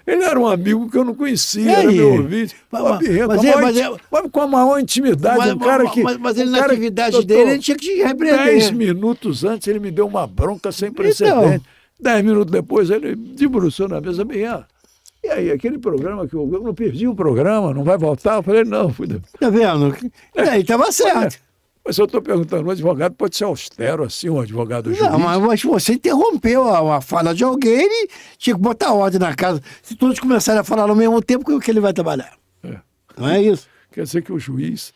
S1: Ele era um amigo que eu não conhecia,
S2: E
S1: era
S2: aí?
S1: meu ouvinte.
S2: Mas-
S1: Pô, Birrinha,
S2: mas
S1: com a
S2: é-
S1: maior
S2: mas é-
S1: inti- mas com a maior intimidade, um cara que...
S2: mas ele
S1: um
S2: na
S1: cara-
S2: atividade
S1: doutor,
S2: dele, ele tinha que te
S1: 10
S2: repreender.
S1: minutos antes ele me deu uma bronca sem
S2: Então.
S1: precedente. 10 minutos depois ele debruçou na mesa, Birrinha, e aí, aquele programa que eu não perdi o programa, não vai voltar? Eu falei, não, fui...
S2: Tá vendo? E aí, estava certo.
S1: Mas eu estou perguntando, um advogado pode ser austero assim, um advogado juiz?
S2: Não, mas você interrompeu a fala de alguém, ele tinha que botar ordem na casa. Se todos começarem a falar ao mesmo tempo, como que ele vai trabalhar?
S1: É.
S2: Não é isso?
S1: Quer dizer que o juiz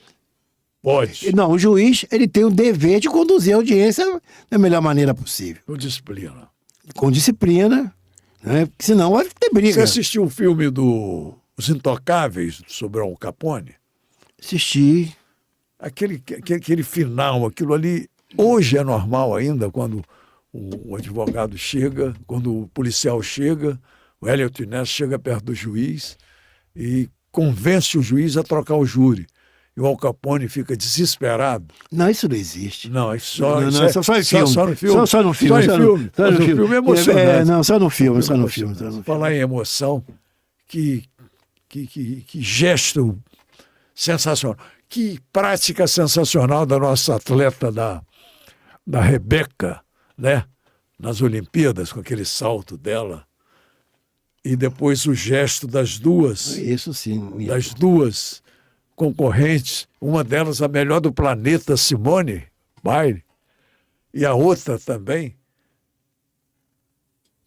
S1: pode,
S2: Não, o juiz, ele tem o dever de conduzir a audiência da melhor maneira possível.
S1: com disciplina.
S2: Com disciplina, né? Porque senão vai ter
S1: Você
S2: briga.
S1: assistiu o filme Os Intocáveis, sobre Al Capone?
S2: Assisti.
S1: Aquele final, aquilo ali, hoje é normal ainda, quando o advogado chega, quando o policial chega, o Elliot Ness chega perto do juiz e convence o juiz a trocar o júri. E o Al Capone fica desesperado.
S2: Não, isso não existe.
S1: Não, é só,
S2: Não,
S1: isso
S2: não,
S1: é
S2: só em filme.
S1: Só no filme.
S2: Só no filme.
S1: Só em filme.
S2: Só no
S1: Mas o filme é emocionante.
S2: Não, só no filme, só no filme.
S1: Falar em emoção, que gesto sensacional. Que prática sensacional da nossa atleta da Rebeca, né? Nas Olimpíadas, com aquele salto dela. E depois o gesto das duas concorrentes, uma delas a melhor do planeta, Simone Biles, e a outra também,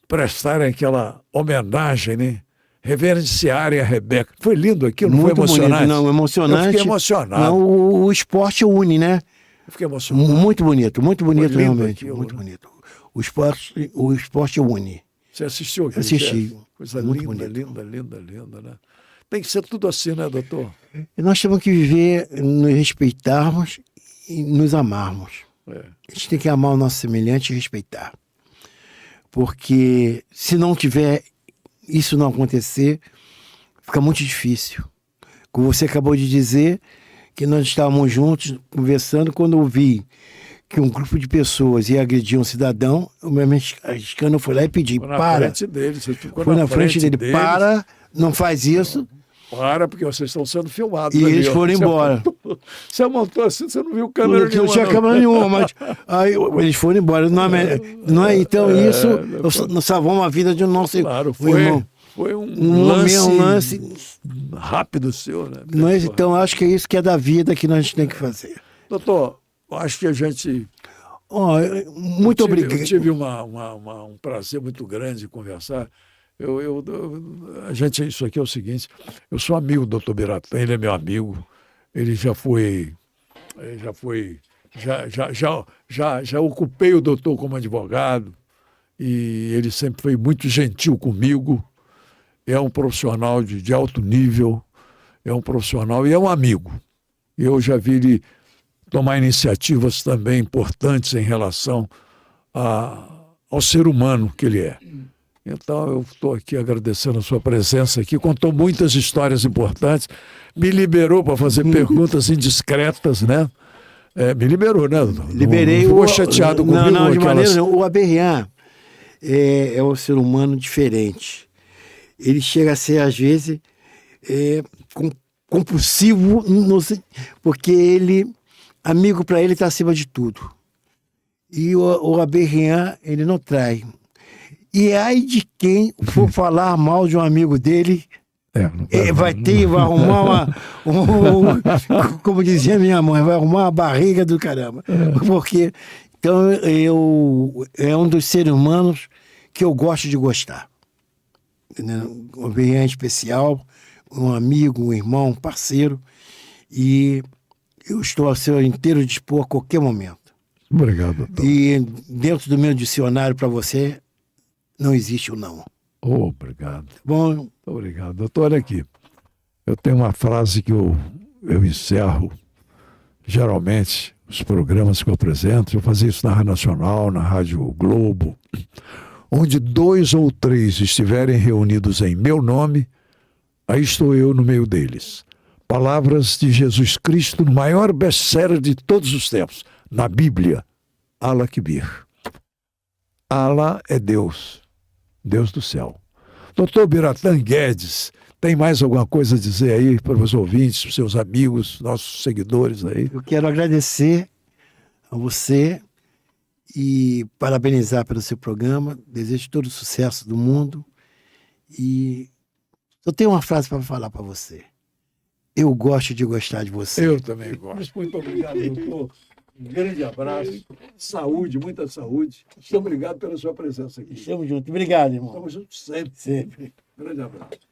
S1: prestarem aquela homenagem, né? Reverenciarem a Rebeca. Foi lindo aquilo, não foi
S2: Muito
S1: emocionante?
S2: bonito, não, emocionante.
S1: Eu fiquei emocionado.
S2: Não, o esporte une, né?
S1: Eu fiquei emocionado.
S2: Muito bonito
S1: lindo
S2: realmente.
S1: aquilo,
S2: Muito
S1: né?
S2: bonito. O esporte une.
S1: Você assistiu aquilo?
S2: Assisti.
S1: Coisa
S2: Muito
S1: linda,
S2: bonito.
S1: linda, né? Tem que ser tudo assim, né, doutor?
S2: E nós temos que viver, nos respeitarmos e nos amarmos.
S1: É.
S2: A gente tem que amar o nosso semelhante e respeitar. Porque se não tiver, isso não acontecer, fica muito difícil. Como você acabou de dizer, que nós estávamos juntos conversando, quando eu vi que um grupo de pessoas ia agredir um cidadão, o meu mexicano foi lá e pedi,
S1: Foi na
S2: para.
S1: frente dele, você ficou
S2: Foi
S1: na
S2: na frente dele,
S1: deles.
S2: para, não faz isso.
S1: Para, porque vocês estão sendo filmados.
S2: E
S1: ali,
S2: eles
S1: ó.
S2: foram
S1: Você
S2: embora.
S1: amontou- Você montou assim, você não viu câmera
S2: Porque não
S1: nenhuma.
S2: tinha
S1: não.
S2: câmera nenhuma, mas aí eles foram embora. Não é, então isso, nós salvamos a vida de um nosso
S1: Claro,
S2: irmão.
S1: foi um
S2: lance
S1: rápido seu, né?
S2: Mas, então, acho que é isso que é da vida que nós temos que fazer.
S1: Doutor, eu acho que a gente...
S2: Ó, muito
S1: Eu
S2: obrigado.
S1: tive um prazer muito grande de conversar. Isso aqui é o seguinte, eu sou amigo do Dr. Biratã, ele é meu amigo, ele já ocupei o doutor como advogado e ele sempre foi muito gentil comigo, é um profissional de alto nível, é um profissional e é um amigo. Eu já vi ele tomar iniciativas também importantes em relação ao ser humano que ele é. Então, eu estou aqui agradecendo a sua presença aqui, contou muitas histórias importantes, me liberou para fazer perguntas indiscretas, né? Me liberou, né?
S2: Liberei.
S1: Não ficou chateado comigo?
S2: Não, de
S1: aquelas...
S2: maneira nenhuma. O Aberrian é um ser humano diferente. Ele chega a ser, às vezes, compulsivo, porque amigo para ele está acima de tudo. E o Aberrian, ele não trai. E ai de quem for falar mal de um amigo dele, vai arrumar como dizia minha mãe, vai arrumar uma barriga do caramba. Porque, então, é um dos seres humanos que eu gosto de gostar. Um Aberrian especial, um amigo, um irmão, um parceiro, e eu estou ao seu inteiro dispor a qualquer momento.
S1: Obrigado, doutor.
S2: E dentro do meu dicionário para você, não existe o não.
S1: Obrigado.
S2: Bom,
S1: obrigado. Doutor, olha aqui. Eu tenho uma frase que eu encerro, geralmente, os programas que eu apresento. Eu fazia isso na Rádio Nacional, na Rádio Globo. Onde 2 ou 3 estiverem reunidos em meu nome, aí estou eu no meio deles. Palavras de Jesus Cristo, no maior best-seller de todos os tempos, na Bíblia, Allah Akbar. Allah é Deus, Deus do céu. Doutor Biratã Guedes, tem mais alguma coisa a dizer aí para os ouvintes, para os seus amigos, nossos seguidores aí?
S2: Eu quero agradecer a você e parabenizar pelo seu programa. Desejo todo o sucesso do mundo. E eu tenho uma frase para falar para você. Eu gosto de gostar de você.
S1: Eu também gosto. Muito obrigado, doutor. Um grande abraço. Saúde, muita saúde. Muito obrigado pela sua presença aqui.
S2: Estamos juntos. Obrigado, irmão.
S1: Estamos juntos sempre.
S2: Sempre.
S1: Grande abraço.